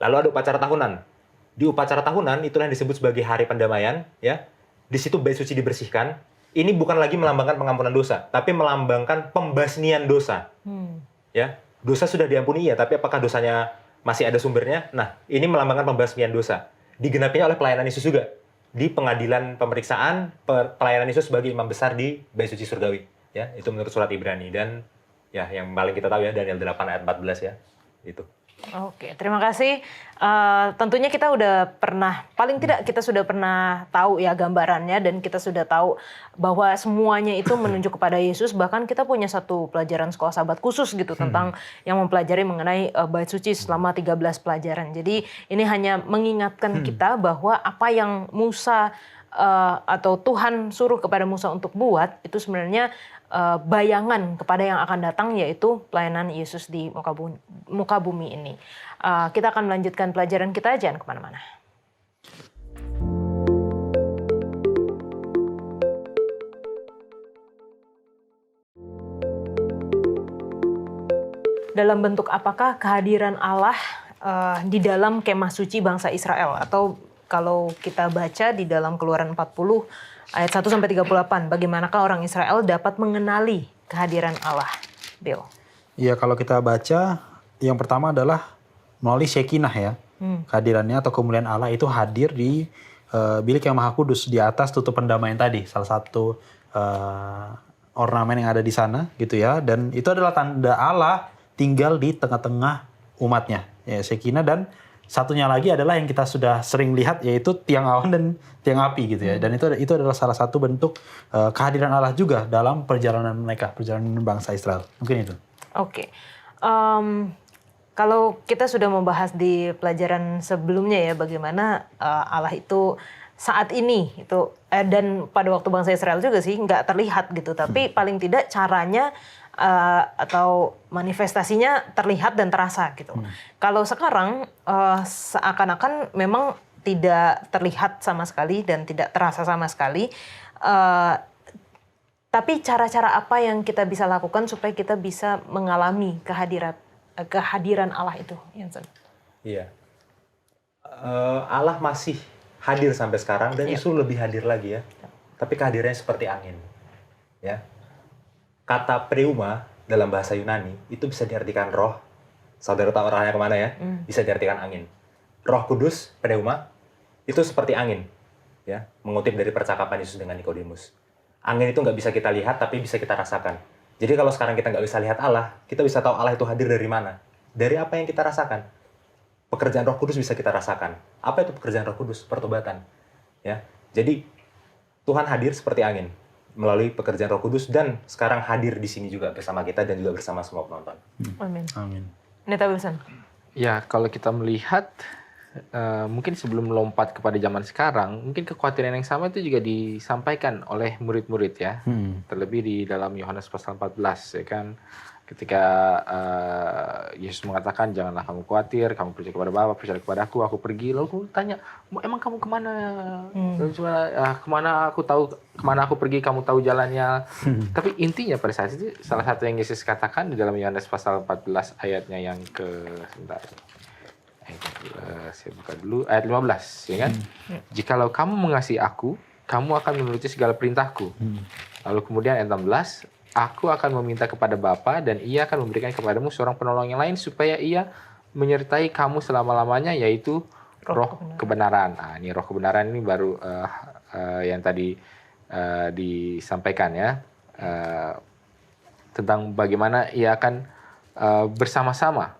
[SPEAKER 2] Lalu ada upacara tahunan. Di upacara tahunan itulah yang disebut sebagai hari pendamaian, ya. Di situ bait suci dibersihkan. Ini bukan lagi melambangkan pengampunan dosa, tapi melambangkan pembasmian dosa. Ya, dosa sudah diampuni ya, tapi apakah dosanya masih ada sumbernya? Nah, ini melambangkan pembasmian dosa. Digenapinya oleh pelayanan Yesus juga. Di pengadilan pemeriksaan, pelayanan Yesus sebagai imam besar di bait suci surgawi. Ya, itu menurut surat Ibrani. Dan ya, yang paling kita tahu ya, Daniel 8 ayat 14 ya. Itu.
[SPEAKER 1] Oke, terima kasih. Tentunya kita udah pernah, paling tidak kita sudah pernah tahu ya gambarannya, dan kita sudah tahu bahwa semuanya itu menunjuk kepada Yesus. Bahkan kita punya satu pelajaran sekolah sahabat khusus gitu tentang yang mempelajari mengenai bait suci selama 13 pelajaran. Jadi ini hanya mengingatkan kita bahwa apa yang Musa atau Tuhan suruh kepada Musa untuk buat itu sebenarnya bayangan kepada yang akan datang, yaitu pelayanan Yesus di muka bumi ini. Kita akan melanjutkan pelajaran kita, jangan kemana-mana. Dalam bentuk apakah kehadiran Allah di dalam kemah suci bangsa Israel? Atau kalau kita baca di dalam Keluaran 40 ayat 1-38, bagaimanakah orang Israel dapat mengenali kehadiran Allah? Bill.
[SPEAKER 4] Ya, kalau kita baca, yang pertama adalah melalui Shekinah ya. Kehadirannya atau kemuliaan Allah itu hadir di bilik yang maha kudus, di atas tutup pendamaian tadi. Salah satu ornamen yang ada di sana gitu ya. Dan itu adalah tanda Allah tinggal di tengah-tengah umatnya. Ya, Shekinah, dan satunya lagi adalah yang kita sudah sering lihat, yaitu tiang awan dan tiang api gitu ya. Dan itu adalah salah satu bentuk kehadiran Allah juga dalam perjalanan mereka, perjalanan bangsa Israel. Mungkin itu.
[SPEAKER 1] Oke. Kalau kita sudah membahas di pelajaran sebelumnya ya, bagaimana Allah itu saat ini itu dan pada waktu bangsa Israel juga sih nggak terlihat gitu, tapi paling tidak caranya atau manifestasinya terlihat dan terasa gitu. Kalau sekarang seakan-akan memang tidak terlihat sama sekali dan tidak terasa sama sekali. Tapi cara-cara apa yang kita bisa lakukan supaya kita bisa mengalami kehadiran Allah itu, Jansen?
[SPEAKER 2] Iya. Allah masih hadir sampai sekarang dan justru lebih hadir lagi ya. Tapi kehadirannya seperti angin. Ya. Kata pneuma dalam bahasa Yunani itu bisa diartikan roh. Saudara tahu arahnya kemana ya? Bisa diartikan angin. Roh Kudus, pneuma, itu seperti angin. Ya, mengutip dari percakapan Yesus dengan Nikodemus. Angin itu nggak bisa kita lihat, tapi bisa kita rasakan. Jadi kalau sekarang kita nggak bisa lihat Allah, kita bisa tahu Allah itu hadir dari mana? Dari apa yang kita rasakan. Pekerjaan Roh Kudus bisa kita rasakan. Apa itu pekerjaan Roh Kudus? Pertobatan. Ya, jadi Tuhan hadir seperti angin melalui pekerjaan Roh Kudus, dan sekarang hadir di sini juga bersama kita dan juga bersama semua penonton.
[SPEAKER 1] Amin.
[SPEAKER 4] Amin.
[SPEAKER 1] Neta Wilson.
[SPEAKER 3] Ya, kalau kita melihat mungkin sebelum melompat kepada zaman sekarang, mungkin kekhawatiran yang sama itu juga disampaikan oleh murid-murid ya. Terlebih di dalam Yohanes pasal 14 ya kan. Ketika Yesus mengatakan, janganlah kamu khawatir, kamu percaya kepada Bapa, percaya kepada aku pergi. Lalu aku tanya, emang kamu kemana? Kemana aku tahu, kemana aku pergi, kamu tahu jalannya. Tapi intinya pada saat itu, salah satu yang Yesus katakan di dalam Yohanes pasal 14 ayatnya yang sebentar. Saya buka dulu, ayat 15, ya kan? Jikalau kamu mengasihi aku, kamu akan menuruti segala perintahku. Lalu kemudian ayat 16, aku akan meminta kepada Bapa dan ia akan memberikan kepadamu seorang penolong yang lain supaya ia menyertai kamu selama-lamanya, yaitu roh kebenaran. Nah, ini roh kebenaran ini baru yang tadi disampaikan ya. Tentang bagaimana ia akan bersama-sama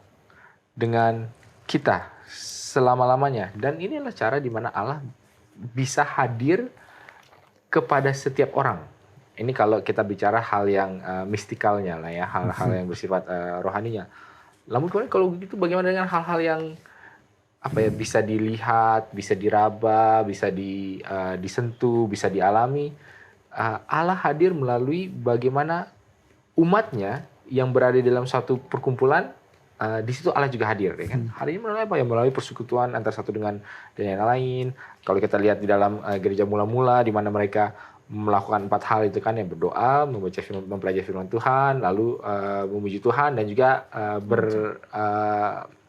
[SPEAKER 3] dengan kita selama-lamanya. Dan inilah cara di mana Allah bisa hadir kepada setiap orang. Ini kalau kita bicara hal yang mistikalnya lah ya, hal-hal yang bersifat rohaninya. Namun kemudian kalau begitu bagaimana dengan hal-hal yang bisa dilihat, bisa diraba, bisa disentuh, bisa dialami. Allah hadir melalui bagaimana umatnya yang berada dalam suatu perkumpulan, di situ Allah juga hadir, ya kan? Hari ini melalui apa? Ya melalui persekutuan antara satu dengan yang lain. Kalau kita lihat di dalam gereja mula-mula, di mana mereka melakukan 4 hal itu kan, ya berdoa, mempelajari firman Tuhan, lalu memuji Tuhan, dan juga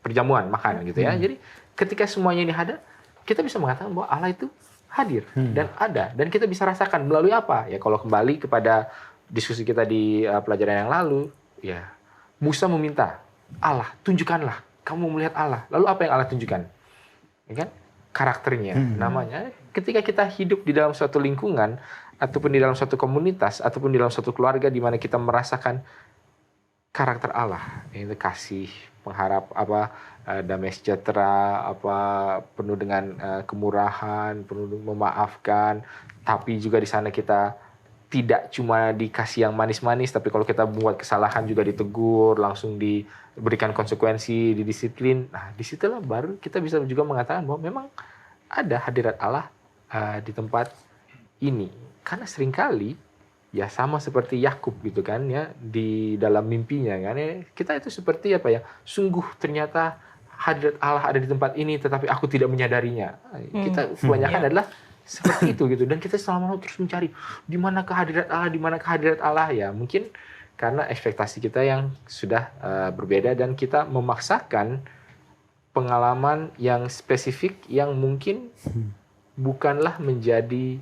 [SPEAKER 3] perjamuan makan gitu ya. Jadi ketika semuanya ini ada, kita bisa mengatakan bahwa Allah itu hadir dan ada, dan kita bisa rasakan melalui apa? Ya kalau kembali kepada diskusi kita di pelajaran yang lalu, ya Musa meminta Allah, tunjukkanlah, kamu melihat Allah. Lalu apa yang Allah tunjukkan? Ya kan? Karakternya, namanya. Ketika kita hidup di dalam suatu lingkungan, ataupun di dalam suatu komunitas, ataupun di dalam suatu keluarga di mana kita merasakan karakter Allah, yaitu kasih, pengharap, damai sejahtera, penuh dengan kemurahan, penuh memaafkan, tapi juga di sana kita tidak cuma dikasih yang manis-manis, tapi kalau kita buat kesalahan juga ditegur, langsung diberikan konsekuensi, didisiplin. Nah, disitulah baru kita bisa juga mengatakan bahwa memang ada hadirat Allah di tempat ini. Karena seringkali ya sama seperti Yakub gitu kan ya, di dalam mimpinya kan ya, kita itu seperti sungguh ternyata hadirat Allah ada di tempat ini, tetapi aku tidak menyadarinya. Kita kebanyakan adalah seperti itu gitu, dan kita selalu terus mencari di mana kehadirat Allah, di mana kehadirat Allah. Ya mungkin karena ekspektasi kita yang sudah berbeda, dan kita memaksakan pengalaman yang spesifik yang mungkin bukanlah menjadi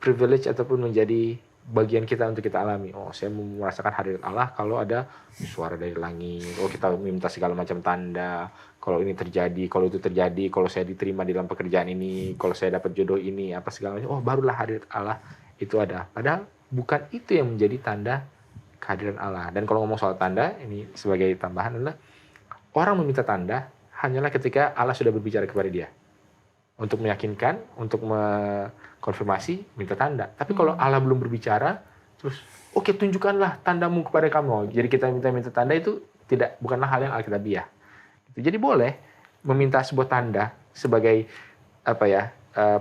[SPEAKER 3] privilege ataupun menjadi bagian kita untuk kita alami. Oh, saya merasakan hadirat Allah kalau ada suara dari langit. Oh, kita minta segala macam tanda. Kalau ini terjadi, kalau itu terjadi, kalau saya diterima di dalam pekerjaan ini, kalau saya dapat jodoh ini, apa segala macam. Oh, barulah hadirat Allah itu ada. Padahal bukan itu yang menjadi tanda kehadiran Allah. Dan kalau ngomong soal tanda, ini sebagai tambahan adalah orang meminta tanda hanyalah ketika Allah sudah berbicara kepada dia. Untuk meyakinkan, untuk konfirmasi, minta tanda. Tapi kalau Allah belum berbicara, terus oke, tunjukkanlah tandamu kepada kamu. Jadi kita minta tanda itu bukanlah hal yang alkitabiah. Jadi boleh meminta sebuah tanda sebagai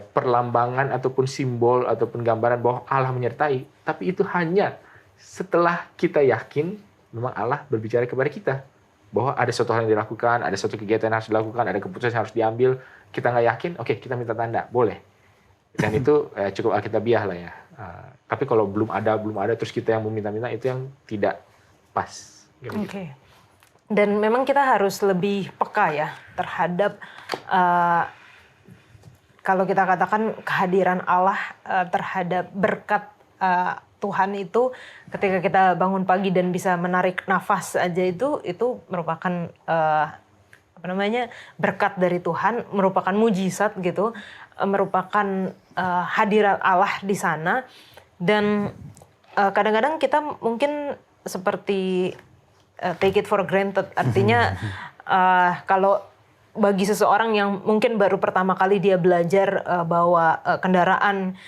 [SPEAKER 3] perlambangan ataupun simbol ataupun gambaran bahwa Allah menyertai. Tapi itu hanya setelah kita yakin memang Allah berbicara kepada kita. Bahwa ada suatu hal yang dilakukan, ada suatu kegiatan yang harus dilakukan, ada keputusan yang harus diambil. Kita nggak yakin, oke, kita minta tanda, boleh. Dan itu cukup alkitabiah lah ya. Tapi kalau belum ada terus kita yang meminta-minta, itu yang tidak pas.
[SPEAKER 1] Oke. Dan memang kita harus lebih peka ya terhadap kalau kita katakan kehadiran Allah, terhadap berkat Tuhan itu ketika kita bangun pagi dan bisa menarik nafas aja itu merupakan berkat dari Tuhan, merupakan mujizat gitu, merupakan hadirat Allah di sana. Dan kadang-kadang kita mungkin seperti take it for granted, artinya kalau bagi seseorang yang mungkin baru pertama kali dia belajar bawa kendaraan,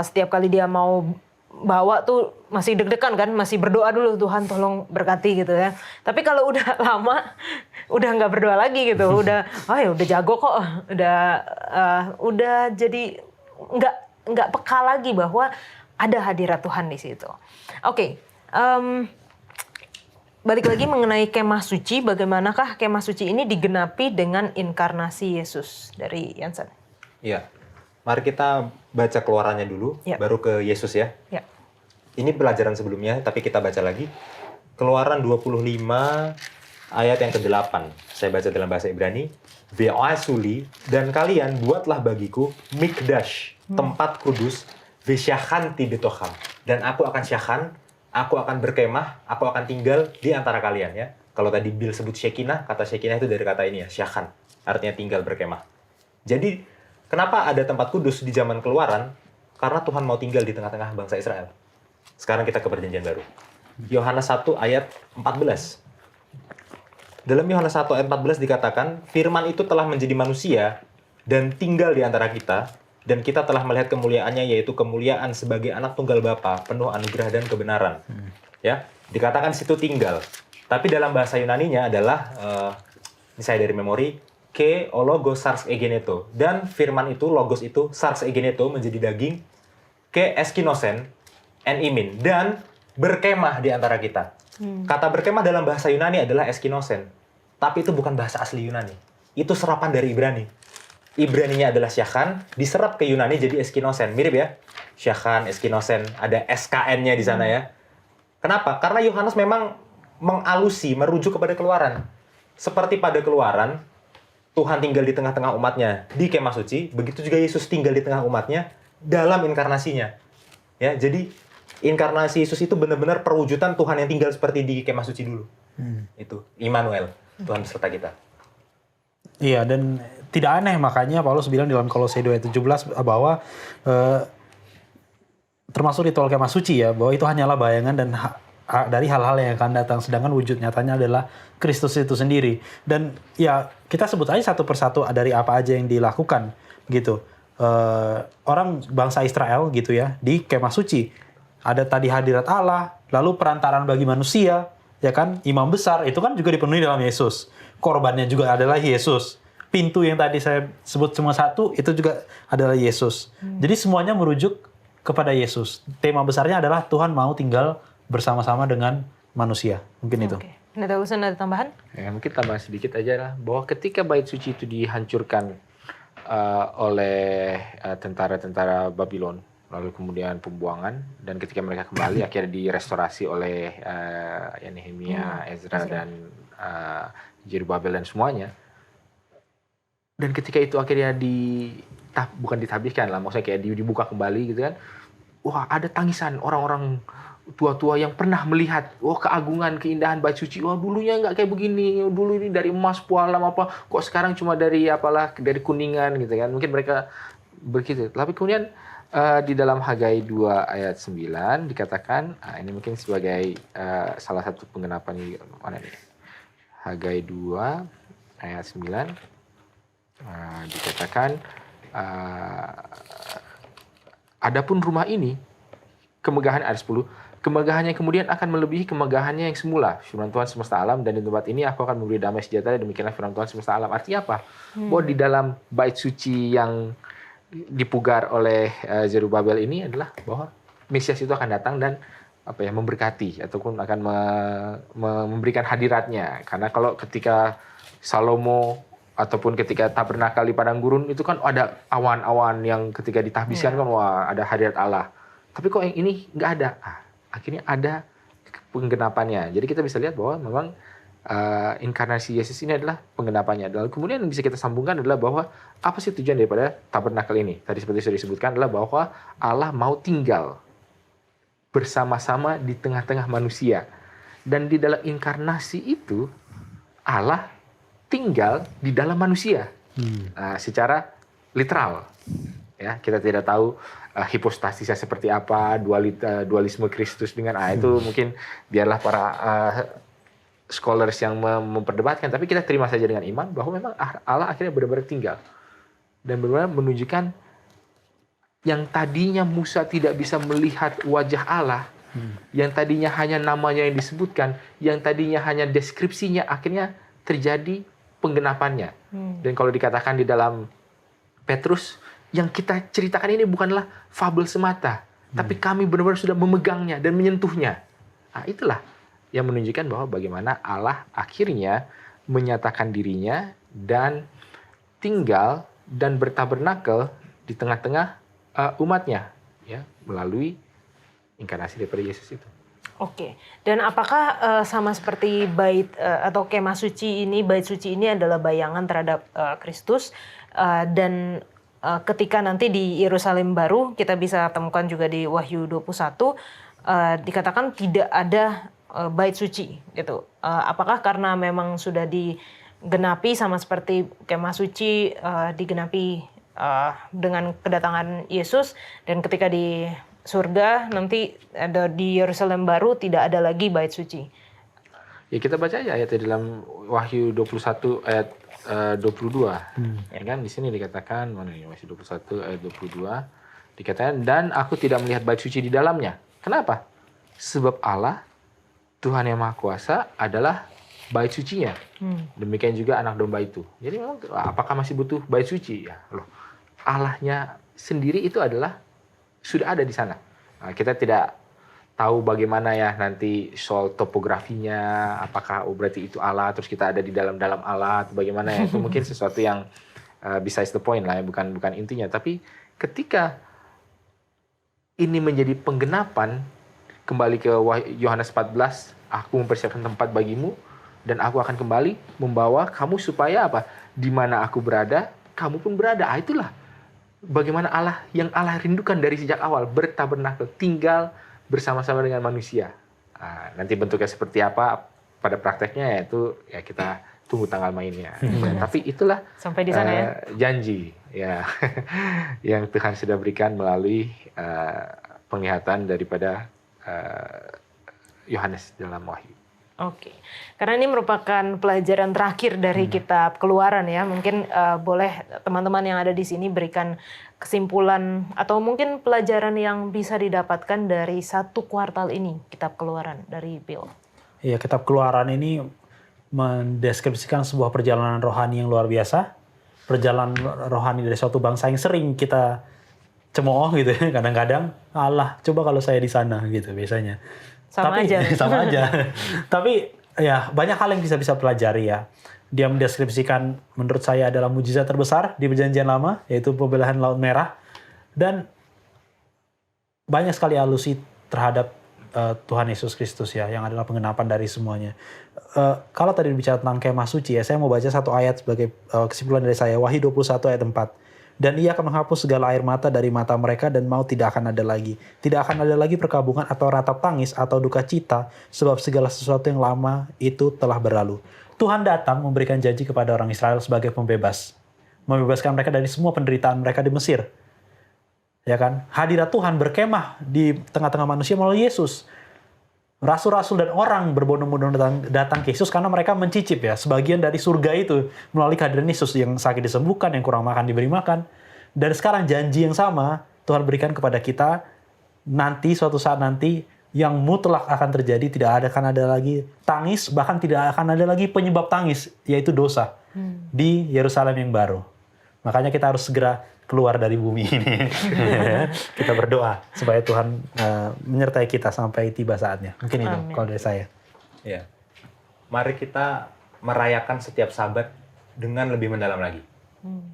[SPEAKER 1] setiap kali dia mau bawa tuh masih deg-degan kan, masih berdoa dulu, Tuhan tolong berkati gitu ya. Tapi kalau udah lama udah nggak berdoa lagi gitu, udah jago kok, udah jadi nggak peka lagi bahwa ada hadirat Tuhan di situ. Oke, balik lagi mengenai kemah suci, bagaimanakah kemah suci ini digenapi dengan inkarnasi Yesus dari Yansen?
[SPEAKER 2] Iya. Mari kita baca keluarannya dulu, baru ke Yesus ya. Ini pelajaran sebelumnya, tapi kita baca lagi. Keluaran 25 ayat yang ke-8. Saya baca dalam bahasa Ibrani. Ve'asuli, dan kalian buatlah bagiku mikdash, tempat kudus, ve'syakhanti betocham. Dan aku akan syakhan, aku akan berkemah, aku akan tinggal di antara kalian ya. Kalau tadi Bill sebut Shekinah, kata Shekinah itu dari kata ini ya, syakhan. Artinya tinggal berkemah. Jadi kenapa ada tempat kudus di zaman Keluaran? Karena Tuhan mau tinggal di tengah-tengah bangsa Israel. Sekarang kita ke Perjanjian Baru. Yohanes 1 ayat 14. Dalam Yohanes 1 ayat 14 dikatakan, firman itu telah menjadi manusia dan tinggal di antara kita, dan kita telah melihat kemuliaannya, yaitu kemuliaan sebagai anak tunggal Bapa, penuh anugerah dan kebenaran. Ya, dikatakan situ tinggal. Tapi dalam bahasa Yunaninya adalah, ini saya dari memori, ke o logos sars egeneto. Dan firman itu, logos itu, sars egeneto menjadi daging, ke eskinosen, en imin. Dan berkemah di antara kita. Kata berkemah dalam bahasa Yunani adalah eskinosen. Tapi itu bukan bahasa asli Yunani. Itu serapan dari Ibrani. Ibraninya adalah syakhan, diserap ke Yunani jadi eskinosen. Mirip ya? Syakhan, eskinosen, ada SKN-nya di sana ya. Kenapa? Karena Yohanes memang mengalusi, merujuk kepada Keluaran. Seperti pada Keluaran, Tuhan tinggal di tengah-tengah umatnya di kemah suci, begitu juga Yesus tinggal di tengah umatnya dalam inkarnasinya. Ya, jadi inkarnasi Yesus itu benar-benar perwujudan Tuhan yang tinggal seperti di kemah suci dulu. Itu Immanuel, Tuhan beserta kita.
[SPEAKER 4] Iya, dan tidak aneh makanya Paulus bilang dalam Kolose 2 ayat 17 bahwa termasuk ritual kemah suci ya, bahwa itu hanyalah bayangan dan dari hal-hal yang akan datang, sedangkan wujud nyatanya adalah Kristus itu sendiri. Dan ya kita sebut aja satu persatu dari apa aja yang dilakukan gitu. Orang bangsa Israel gitu ya di kemah suci ada tadi hadirat Allah, lalu perantaraan bagi manusia, ya kan, imam besar itu kan juga dipenuhi dalam Yesus. Korbannya juga adalah Yesus. Pintu yang tadi saya sebut cuma satu, itu juga adalah Yesus. Jadi semuanya merujuk kepada Yesus. Tema besarnya adalah Tuhan mau tinggal bersama-sama dengan manusia. Mungkin itu.
[SPEAKER 1] Oke. Pendeta Husen ada tambahan?
[SPEAKER 3] Ya, mungkin tambah sedikit aja lah, bahwa ketika bait suci itu dihancurkan oleh tentara-tentara Babylon, lalu kemudian pembuangan, dan ketika mereka kembali akhirnya direstorasi oleh Nehemia, Ezra, dan Zerubabel dan semuanya. Dan ketika itu akhirnya bukan ditabiskan lah, maksudnya kayak dibuka kembali gitu kan. Wah, ada tangisan orang-orang tua-tua yang pernah melihat, keagungan, keindahan bait suci. Wah, dulunya nggak kayak begini. Dulu ini dari emas, pualam apa. Kok sekarang cuma dari dari kuningan gitu kan. Mungkin mereka begitu. Tapi kemudian di dalam Hagai 2 ayat 9 dikatakan, ini mungkin sebagai salah satu penggenapan di mana nih? Hagai 2 ayat 9 dikatakan, adapun rumah ini, kemegahan ayat 10, kemegahannya kemudian akan melebihi kemegahannya yang semula, firman Tuhan semesta alam, dan di tempat ini aku akan memberi damai sejahtera, demikianlah firman Tuhan semesta alam. Artinya apa? Bahwa di dalam bait suci yang dipugar oleh Zerubabel ini adalah bahwa Mesias itu akan datang dan memberkati ataupun akan memberikan hadiratnya. Karena kalau ketika Salomo ataupun ketika tabernakel di padang gurun itu kan ada awan-awan yang ketika ditahbiskan kan wah ada hadirat Allah. Tapi kok yang ini nggak ada. Akhirnya ada penggenapannya. Jadi kita bisa lihat bahwa memang inkarnasi Yesus ini adalah penggenapannya. Dan kemudian yang bisa kita sambungkan adalah bahwa apa sih tujuan daripada tabernakel ini? Tadi seperti sudah disebutkan adalah bahwa Allah mau tinggal bersama-sama di tengah-tengah manusia. Dan di dalam inkarnasi itu Allah tinggal di dalam manusia. Secara literal. Ya, kita tidak tahu hipostasisnya seperti apa, dualisme Kristus dengan itu mungkin biarlah para scholars yang memperdebatkan, tapi kita terima saja dengan iman bahwa memang Allah akhirnya benar-benar tinggal dan benar-benar menunjukkan yang tadinya Musa tidak bisa melihat wajah Allah, yang tadinya hanya namanya yang disebutkan, yang tadinya hanya deskripsinya, akhirnya terjadi penggenapannya. Dan kalau dikatakan di dalam Petrus, yang kita ceritakan ini bukanlah fabel semata, tapi kami benar-benar sudah memegangnya dan menyentuhnya. Nah, itulah yang menunjukkan bahwa bagaimana Allah akhirnya menyatakan dirinya dan tinggal dan bertabernakel di tengah-tengah umatnya, ya, melalui inkarnasi daripada Yesus itu.
[SPEAKER 1] Oke, dan apakah sama seperti bait atau kemah suci ini, bait suci ini adalah bayangan terhadap Kristus dan ketika nanti di Yerusalem baru kita bisa temukan juga di Wahyu 21 dikatakan tidak ada bait suci gitu. Apakah karena memang sudah digenapi sama seperti kemah suci digenapi dengan kedatangan Yesus, dan ketika di surga nanti ada di Yerusalem baru tidak ada lagi bait suci.
[SPEAKER 3] Ya kita baca aja ayat di dalam Wahyu 21 ayat 22. Ya kan di sini dikatakan, mana ini Wahyu 21 ayat 22 dikatakan, dan aku tidak melihat bait suci di dalamnya. Kenapa? Sebab Allah Tuhan yang Maha Kuasa adalah bait sucinya. Demikian juga anak domba itu. Jadi memang apakah masih butuh bait suci? Ya, loh. Allahnya sendiri itu adalah sudah ada di sana. Nah, kita tidak tahu bagaimana ya nanti soal topografinya, apakah berarti itu Allah, terus kita ada di dalam Allah, atau bagaimana ya, itu mungkin sesuatu yang besides the point lah ya, bukan intinya. Tapi ketika ini menjadi penggenapan, kembali ke Yohanes 14, aku mempersiapkan tempat bagimu, dan aku akan kembali membawa kamu supaya apa? Di mana aku berada, kamu pun berada. Itulah bagaimana Allah yang Allah rindukan dari sejak awal, bertabernakel, tinggal bersama-sama dengan manusia. Nanti bentuknya seperti apa pada prakteknya yaitu ya kita tunggu tanggal mainnya. Tapi itulah
[SPEAKER 1] Sampai di sana ya.
[SPEAKER 3] Janji ya yang Tuhan sudah berikan melalui penglihatan daripada Yohanes dalam Wahyu.
[SPEAKER 1] Oke, karena ini merupakan pelajaran terakhir dari kitab Keluaran ya. Mungkin boleh teman-teman yang ada di sini berikan kesimpulan atau mungkin pelajaran yang bisa didapatkan dari 1 kuartal ini kitab Keluaran dari Bill.
[SPEAKER 4] Iya, kitab Keluaran ini mendeskripsikan sebuah perjalanan rohani yang luar biasa. Perjalanan rohani dari suatu bangsa yang sering kita cemooh gitu ya. Kadang-kadang, Allah, coba kalau saya di sana gitu biasanya.
[SPEAKER 1] Sama aja.
[SPEAKER 4] Sama aja. Tapi ya banyak hal yang bisa pelajari ya. Dia mendeskripsikan menurut saya adalah mujizat terbesar di Perjanjian Lama, yaitu pembelahan Laut Merah. Dan banyak sekali alusi terhadap Tuhan Yesus Kristus ya, yang adalah pengenapan dari semuanya. Kalau tadi bicara tentang kemah suci ya, saya mau baca satu ayat sebagai kesimpulan dari saya, Wahyu 21 ayat 4. Dan ia akan menghapus segala air mata dari mata mereka dan maut tidak akan ada lagi. Tidak akan ada lagi perkabungan atau ratap tangis atau duka cita, sebab segala sesuatu yang lama itu telah berlalu. Tuhan datang memberikan janji kepada orang Israel sebagai pembebas. Membebaskan mereka dari semua penderitaan mereka di Mesir. Ya kan? Hadirat Tuhan berkemah di tengah-tengah manusia melalui Yesus. Rasul-rasul dan orang berbondong-bondong datang ke Yesus karena mereka mencicip ya sebagian dari surga itu melalui kehadiran Yesus, yang sakit disembuhkan, yang kurang makan diberi makan. Dan sekarang janji yang sama Tuhan berikan kepada kita nanti, suatu saat nanti yang mutlak akan terjadi, tidak akan ada lagi tangis, bahkan tidak akan ada lagi penyebab tangis, yaitu dosa di Yerusalem yang baru. Makanya kita harus segera keluar dari bumi ini. Kita berdoa supaya Tuhan menyertai kita sampai tiba saatnya. Mungkin itu kalau dari saya.
[SPEAKER 2] Ya. Mari kita merayakan setiap Sabat dengan lebih mendalam lagi.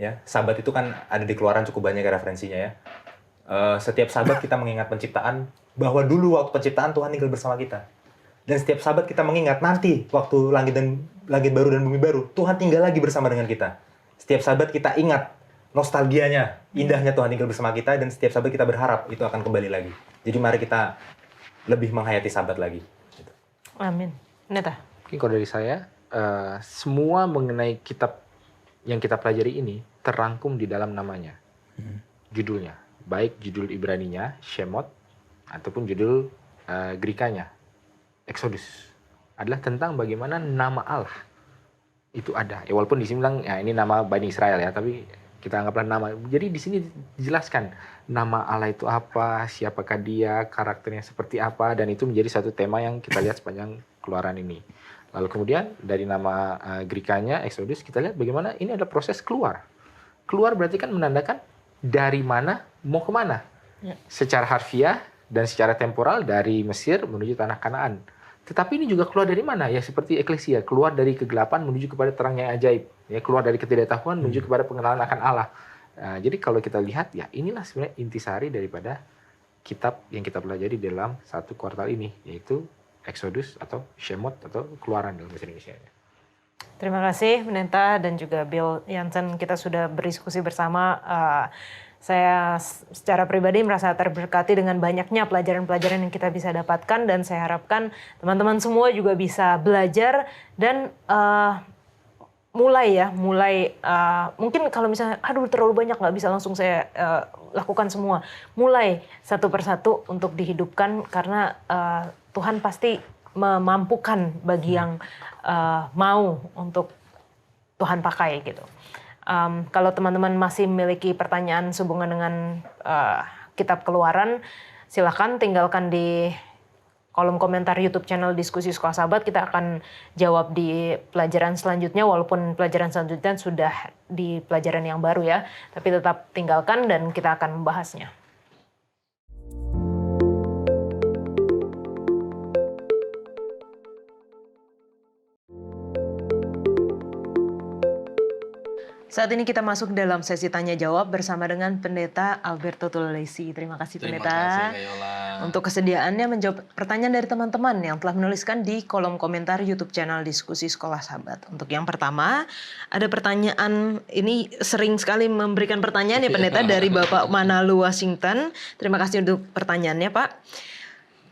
[SPEAKER 2] Ya, Sabat itu kan ada di Keluaran cukup banyak referensinya ya. Setiap Sabat kita mengingat penciptaan, bahwa dulu waktu penciptaan Tuhan tinggal bersama kita. Dan setiap Sabat kita mengingat nanti waktu langit baru dan bumi baru, Tuhan tinggal lagi bersama dengan kita. Setiap Sabat kita ingat nostalgianya, indahnya Tuhan tinggal bersama kita, dan setiap Sabat kita berharap itu akan kembali lagi. Jadi mari kita lebih menghayati Sabat lagi.
[SPEAKER 1] Amin. Neta?
[SPEAKER 3] Mungkin kalau dari saya, semua mengenai kitab yang kita pelajari ini terangkum di dalam namanya. Judulnya. Baik judul Ibraninya, Shemot, ataupun judul Grikanya, Exodus. Adalah tentang bagaimana nama Allah itu ada. Ya, walaupun di sini bilang, ya ini nama Bani Israel ya, tapi kita anggaplah nama. Jadi di sini dijelaskan nama Allah itu apa, siapakah dia, karakternya seperti apa, dan itu menjadi satu tema yang kita lihat sepanjang Keluaran ini. Lalu kemudian dari nama Grikanya, Exodus, kita lihat bagaimana ini ada proses keluar. Keluar berarti kan menandakan dari mana mau kemana.
[SPEAKER 1] Ya.
[SPEAKER 3] Secara harfiah dan secara temporal dari Mesir menuju tanah Kanaan. Tetapi ini juga keluar dari mana? Ya seperti eklesia, keluar dari kegelapan menuju kepada terang yang ajaib. Ya, keluar dari ketidaktahuan menuju kepada pengenalan akan Allah. Jadi kalau kita lihat, ya inilah sebenarnya intisari daripada kitab yang kita pelajari dalam 1 kuartal ini, yaitu Exodus atau Shemot atau Keluaran dalam bahasa Indonesia.
[SPEAKER 1] Terima kasih Neta dan juga Bill Jansen, kita sudah berdiskusi bersama. Saya secara pribadi merasa terberkati dengan banyaknya pelajaran-pelajaran yang kita bisa dapatkan, dan saya harapkan teman-teman semua juga bisa belajar dan mulai mungkin kalau misalnya terlalu banyak nggak bisa langsung saya lakukan semua, mulai satu persatu untuk dihidupkan, karena Tuhan pasti memampukan bagi yang mau untuk Tuhan pakai gitu. Kalau teman-teman masih memiliki pertanyaan sehubungan dengan kitab Keluaran, silakan tinggalkan di kolom komentar YouTube channel Diskusi Sekolah Sahabat. Kita akan jawab di pelajaran selanjutnya, walaupun pelajaran selanjutnya sudah di pelajaran yang baru ya. Tapi tetap tinggalkan dan kita akan membahasnya. Saat ini kita masuk dalam sesi tanya jawab bersama dengan Pendeta Alberto Tulesi. Terima kasih Pendeta untuk kesediaannya menjawab pertanyaan dari teman-teman yang telah menuliskan di kolom komentar YouTube channel Diskusi Sekolah Sahabat. Untuk yang pertama, ada pertanyaan, ini sering sekali memberikan pertanyaan ya Pendeta, dari Bapak Manalu Washington. Terima kasih untuk pertanyaannya Pak.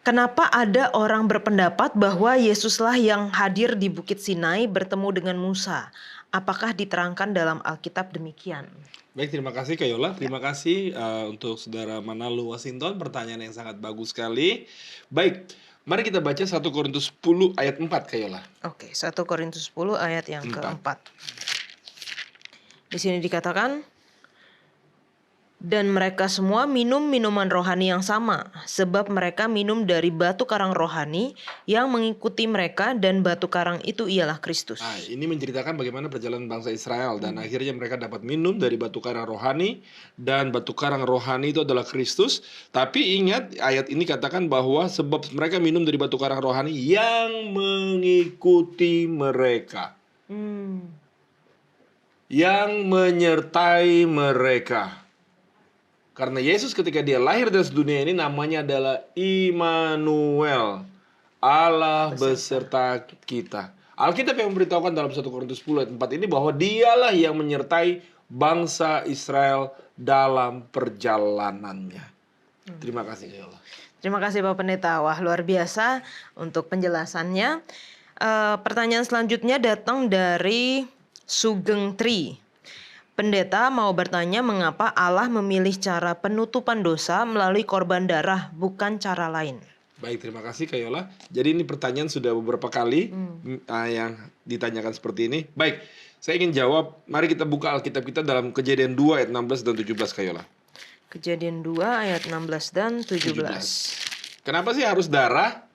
[SPEAKER 1] Kenapa ada orang berpendapat bahwa Yesuslah yang hadir di Bukit Sinai bertemu dengan Musa? Apakah diterangkan dalam Alkitab demikian?
[SPEAKER 6] Baik, terima kasih Kak Yola. Terima kasih untuk Saudara Manalu Washington. Pertanyaan yang sangat bagus sekali. Baik, mari kita baca 1 Korintus 10 ayat 4 Kak Yola.
[SPEAKER 1] Oke, 1 Korintus 10 ayat yang keempat. Di sini dikatakan, dan mereka semua minum minuman rohani yang sama, sebab mereka minum dari batu karang rohani yang mengikuti mereka, dan batu karang itu ialah Kristus.
[SPEAKER 6] Nah, ini menceritakan bagaimana perjalanan bangsa Israel dan akhirnya mereka dapat minum dari batu karang rohani, dan batu karang rohani itu adalah Kristus. Tapi ingat, ayat ini katakan bahwa sebab mereka minum dari batu karang rohani yang mengikuti mereka, yang menyertai mereka. Karena Yesus ketika dia lahir dari dunia ini namanya adalah Immanuel, Allah beserta kita. Alkitab yang memberitahukan dalam 1 Korintus 10 ayat 4 ini bahwa dialah yang menyertai bangsa Israel dalam perjalanannya. Terima kasih Allah.
[SPEAKER 1] Terima kasih Pak Pendeta. Wah, luar biasa untuk penjelasannya. Pertanyaan selanjutnya datang dari Sugeng Tri. Pendeta mau bertanya mengapa Allah memilih cara penutupan dosa melalui korban darah, bukan cara lain.
[SPEAKER 6] Baik, terima kasih Kak Yola. Jadi ini pertanyaan sudah beberapa kali yang ditanyakan seperti ini. Baik, saya ingin jawab. Mari kita buka Alkitab kita dalam Kejadian 2 ayat 16 dan 17 Kak Yola.
[SPEAKER 1] Kejadian 2 ayat 16 dan 17.
[SPEAKER 6] Kenapa sih harus darah?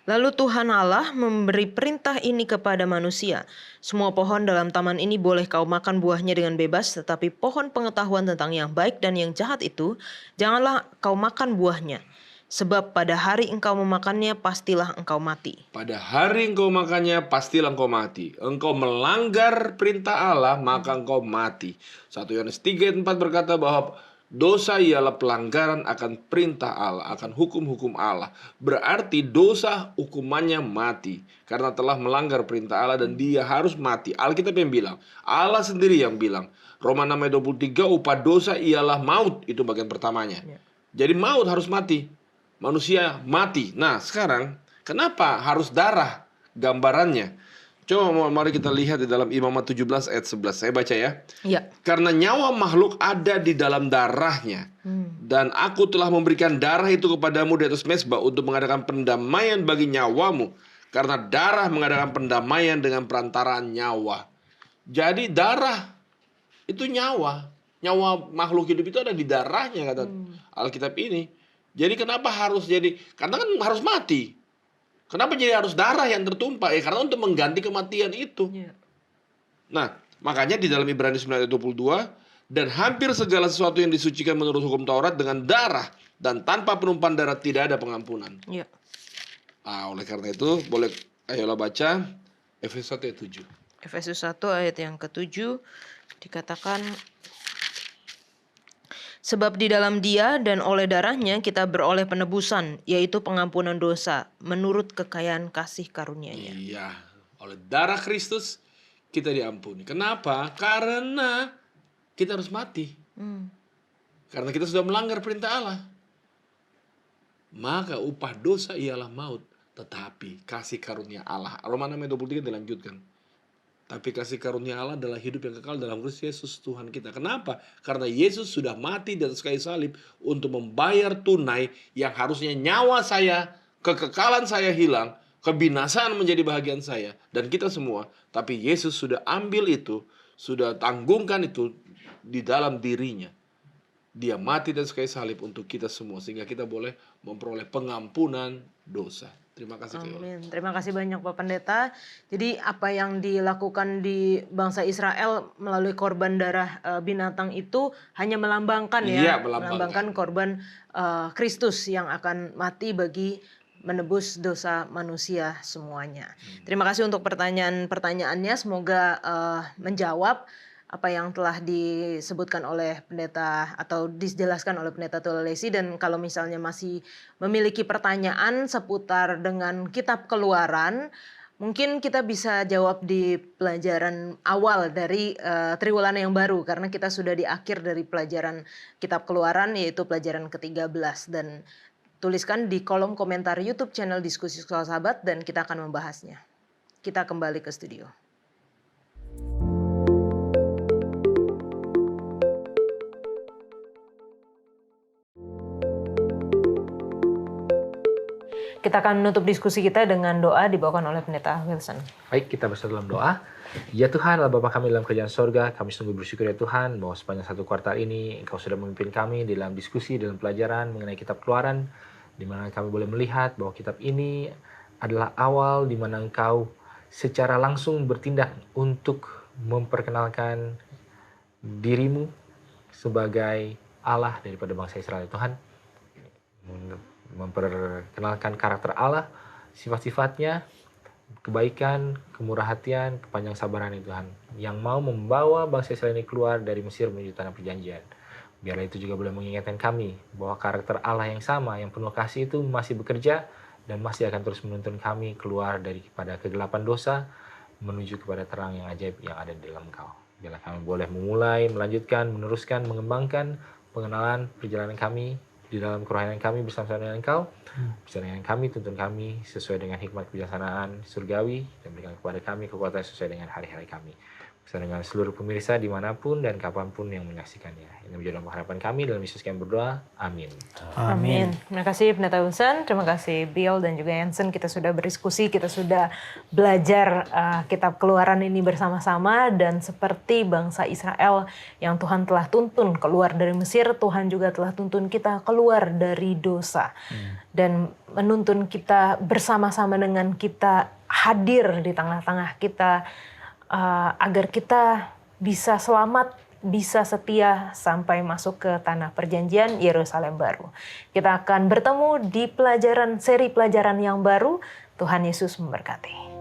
[SPEAKER 1] Lalu Tuhan Allah memberi perintah ini kepada manusia. Semua pohon dalam taman ini boleh kau makan buahnya dengan bebas, tetapi pohon pengetahuan tentang yang baik dan yang jahat itu, janganlah kau makan buahnya. Sebab pada hari engkau memakannya, pastilah engkau mati.
[SPEAKER 6] Pada hari engkau makannya, pastilah engkau mati. Engkau melanggar perintah Allah, maka engkau mati. 1 Yohanes 3 ayat 4 berkata bahwa dosa ialah pelanggaran akan perintah Allah, akan hukum-hukum Allah. Berarti dosa hukumannya mati. Karena telah melanggar perintah Allah dan dia harus mati. Alkitab yang bilang, Allah sendiri yang bilang. Roma 6 ayat 23, upah dosa ialah maut. Itu bagian pertamanya. Jadi maut harus mati. Manusia mati. Nah sekarang, kenapa harus darah gambarannya? Coba mari kita lihat di dalam Imamat 17 ayat 11. Saya baca ya.
[SPEAKER 1] Ya.
[SPEAKER 6] Karena nyawa makhluk ada di dalam darahnya. Dan aku telah memberikan darah itu kepadamu di atas mezbah untuk mengadakan pendamaian bagi nyawamu. Karena darah mengadakan pendamaian dengan perantaraan nyawa. Jadi darah itu nyawa. Nyawa makhluk hidup itu ada di darahnya kata Alkitab ini. Jadi kenapa harus jadi? Karena kan harus mati. Kenapa jadi harus darah yang tertumpah? Karena untuk mengganti kematian itu. Nah, makanya di dalam Ibrani 9 ayat 22, dan hampir segala sesuatu yang disucikan menurut hukum Taurat dengan darah, dan tanpa penumpahan darah tidak ada pengampunan. Oleh karena itu, boleh ayolah baca Efesus 1 ayat 7.
[SPEAKER 1] Efesus 1 ayat yang ke-7 dikatakan, sebab di dalam Dia dan oleh darahnya kita beroleh penebusan, yaitu pengampunan dosa, menurut kekayaan kasih karunia-Nya.
[SPEAKER 6] Iya, oleh darah Kristus kita diampuni. Kenapa? Karena kita harus mati. Karena kita sudah melanggar perintah Allah. Maka upah dosa ialah maut, tetapi kasih karunia Allah. Roma 6 ayat 23 dilanjutkan. Tapi kasih karunia Allah adalah hidup yang kekal dalam Kristus Yesus Tuhan kita. Kenapa? Karena Yesus sudah mati di atas kayu salib untuk membayar tunai yang harusnya nyawa saya, kekekalan saya hilang, kebinasaan menjadi bahagian saya dan kita semua. Tapi Yesus sudah ambil itu, sudah tanggungkan itu di dalam dirinya. Dia mati di atas kayu salib untuk kita semua sehingga kita boleh memperoleh pengampunan dosa. Terima kasih Kak Yola.
[SPEAKER 1] Amin. Terima kasih banyak Pak Pendeta. Jadi apa yang dilakukan di bangsa Israel melalui korban darah binatang itu hanya melambangkan
[SPEAKER 6] Iya,
[SPEAKER 1] ya,
[SPEAKER 6] melambangkan.
[SPEAKER 1] korban Kristus yang akan mati bagi menebus dosa manusia semuanya. Terima kasih untuk pertanyaan-pertanyaannya. Semoga menjawab apa yang telah disebutkan oleh pendeta atau dijelaskan oleh pendeta Tulelesi. Dan kalau misalnya masih memiliki pertanyaan seputar dengan kitab Keluaran, mungkin kita bisa jawab di pelajaran awal dari Triwulan yang baru, karena kita sudah di akhir dari pelajaran kitab Keluaran, yaitu pelajaran ke-13. Dan tuliskan di kolom komentar YouTube channel Diskusi Sekolah Sahabat dan kita akan membahasnya. Kita kembali ke studio. Kita akan menutup diskusi kita dengan doa dibawakan oleh Pendeta Wilson.
[SPEAKER 3] Baik, kita bersatu dalam doa. Ya Tuhan, Allah Bapa kami dalam kerajaan sorga, kami sungguh bersyukur ya Tuhan bahwa sepanjang satu kuartal ini Engkau sudah memimpin kami dalam diskusi, dalam pelajaran mengenai kitab Keluaran, di mana kami boleh melihat bahwa kitab ini adalah awal di mana Engkau secara langsung bertindak untuk memperkenalkan dirimu sebagai Allah daripada bangsa Israel ya Tuhan. Memperkenalkan karakter Allah, sifat-sifatnya, kebaikan, kemurah hatian, kepanjang sabaran ya Tuhan, yang mau membawa bangsa Israel ini keluar dari Mesir menuju tanah perjanjian. Biarlah itu juga boleh mengingatkan kami bahwa karakter Allah yang sama, yang penuh kasih itu masih bekerja dan masih akan terus menuntun kami keluar daripada kegelapan dosa menuju kepada terang yang ajaib yang ada di dalam Engkau. Biarlah kami boleh memulai, melanjutkan, meneruskan, mengembangkan pengenalan perjalanan kami di dalam kerohanian kami bersama-sama dengan Engkau. Bersama dengan kami, tuntun kami sesuai dengan hikmat kebijaksanaan surgawi dan berikan kepada kami kekuatan sesuai dengan hari-hari kami. Bersama dengan seluruh pemirsa dimanapun dan kapanpun yang menyaksikannya. Ini menjadi harapan kami dalam Yesus kami berdoa. Amin.
[SPEAKER 1] Amin. Terima kasih Pendeta Wilson, terima kasih Bill dan juga Yansen. Kita sudah berdiskusi, kita sudah belajar kitab Keluaran ini bersama-sama. Dan seperti bangsa Israel yang Tuhan telah tuntun keluar dari Mesir, Tuhan juga telah tuntun kita keluar dari dosa. Dan menuntun kita bersama-sama dengan kita hadir di tengah-tengah kita, agar kita bisa selamat, bisa setia sampai masuk ke tanah perjanjian Yerusalem baru. Kita akan bertemu di seri pelajaran yang baru. Tuhan Yesus memberkati.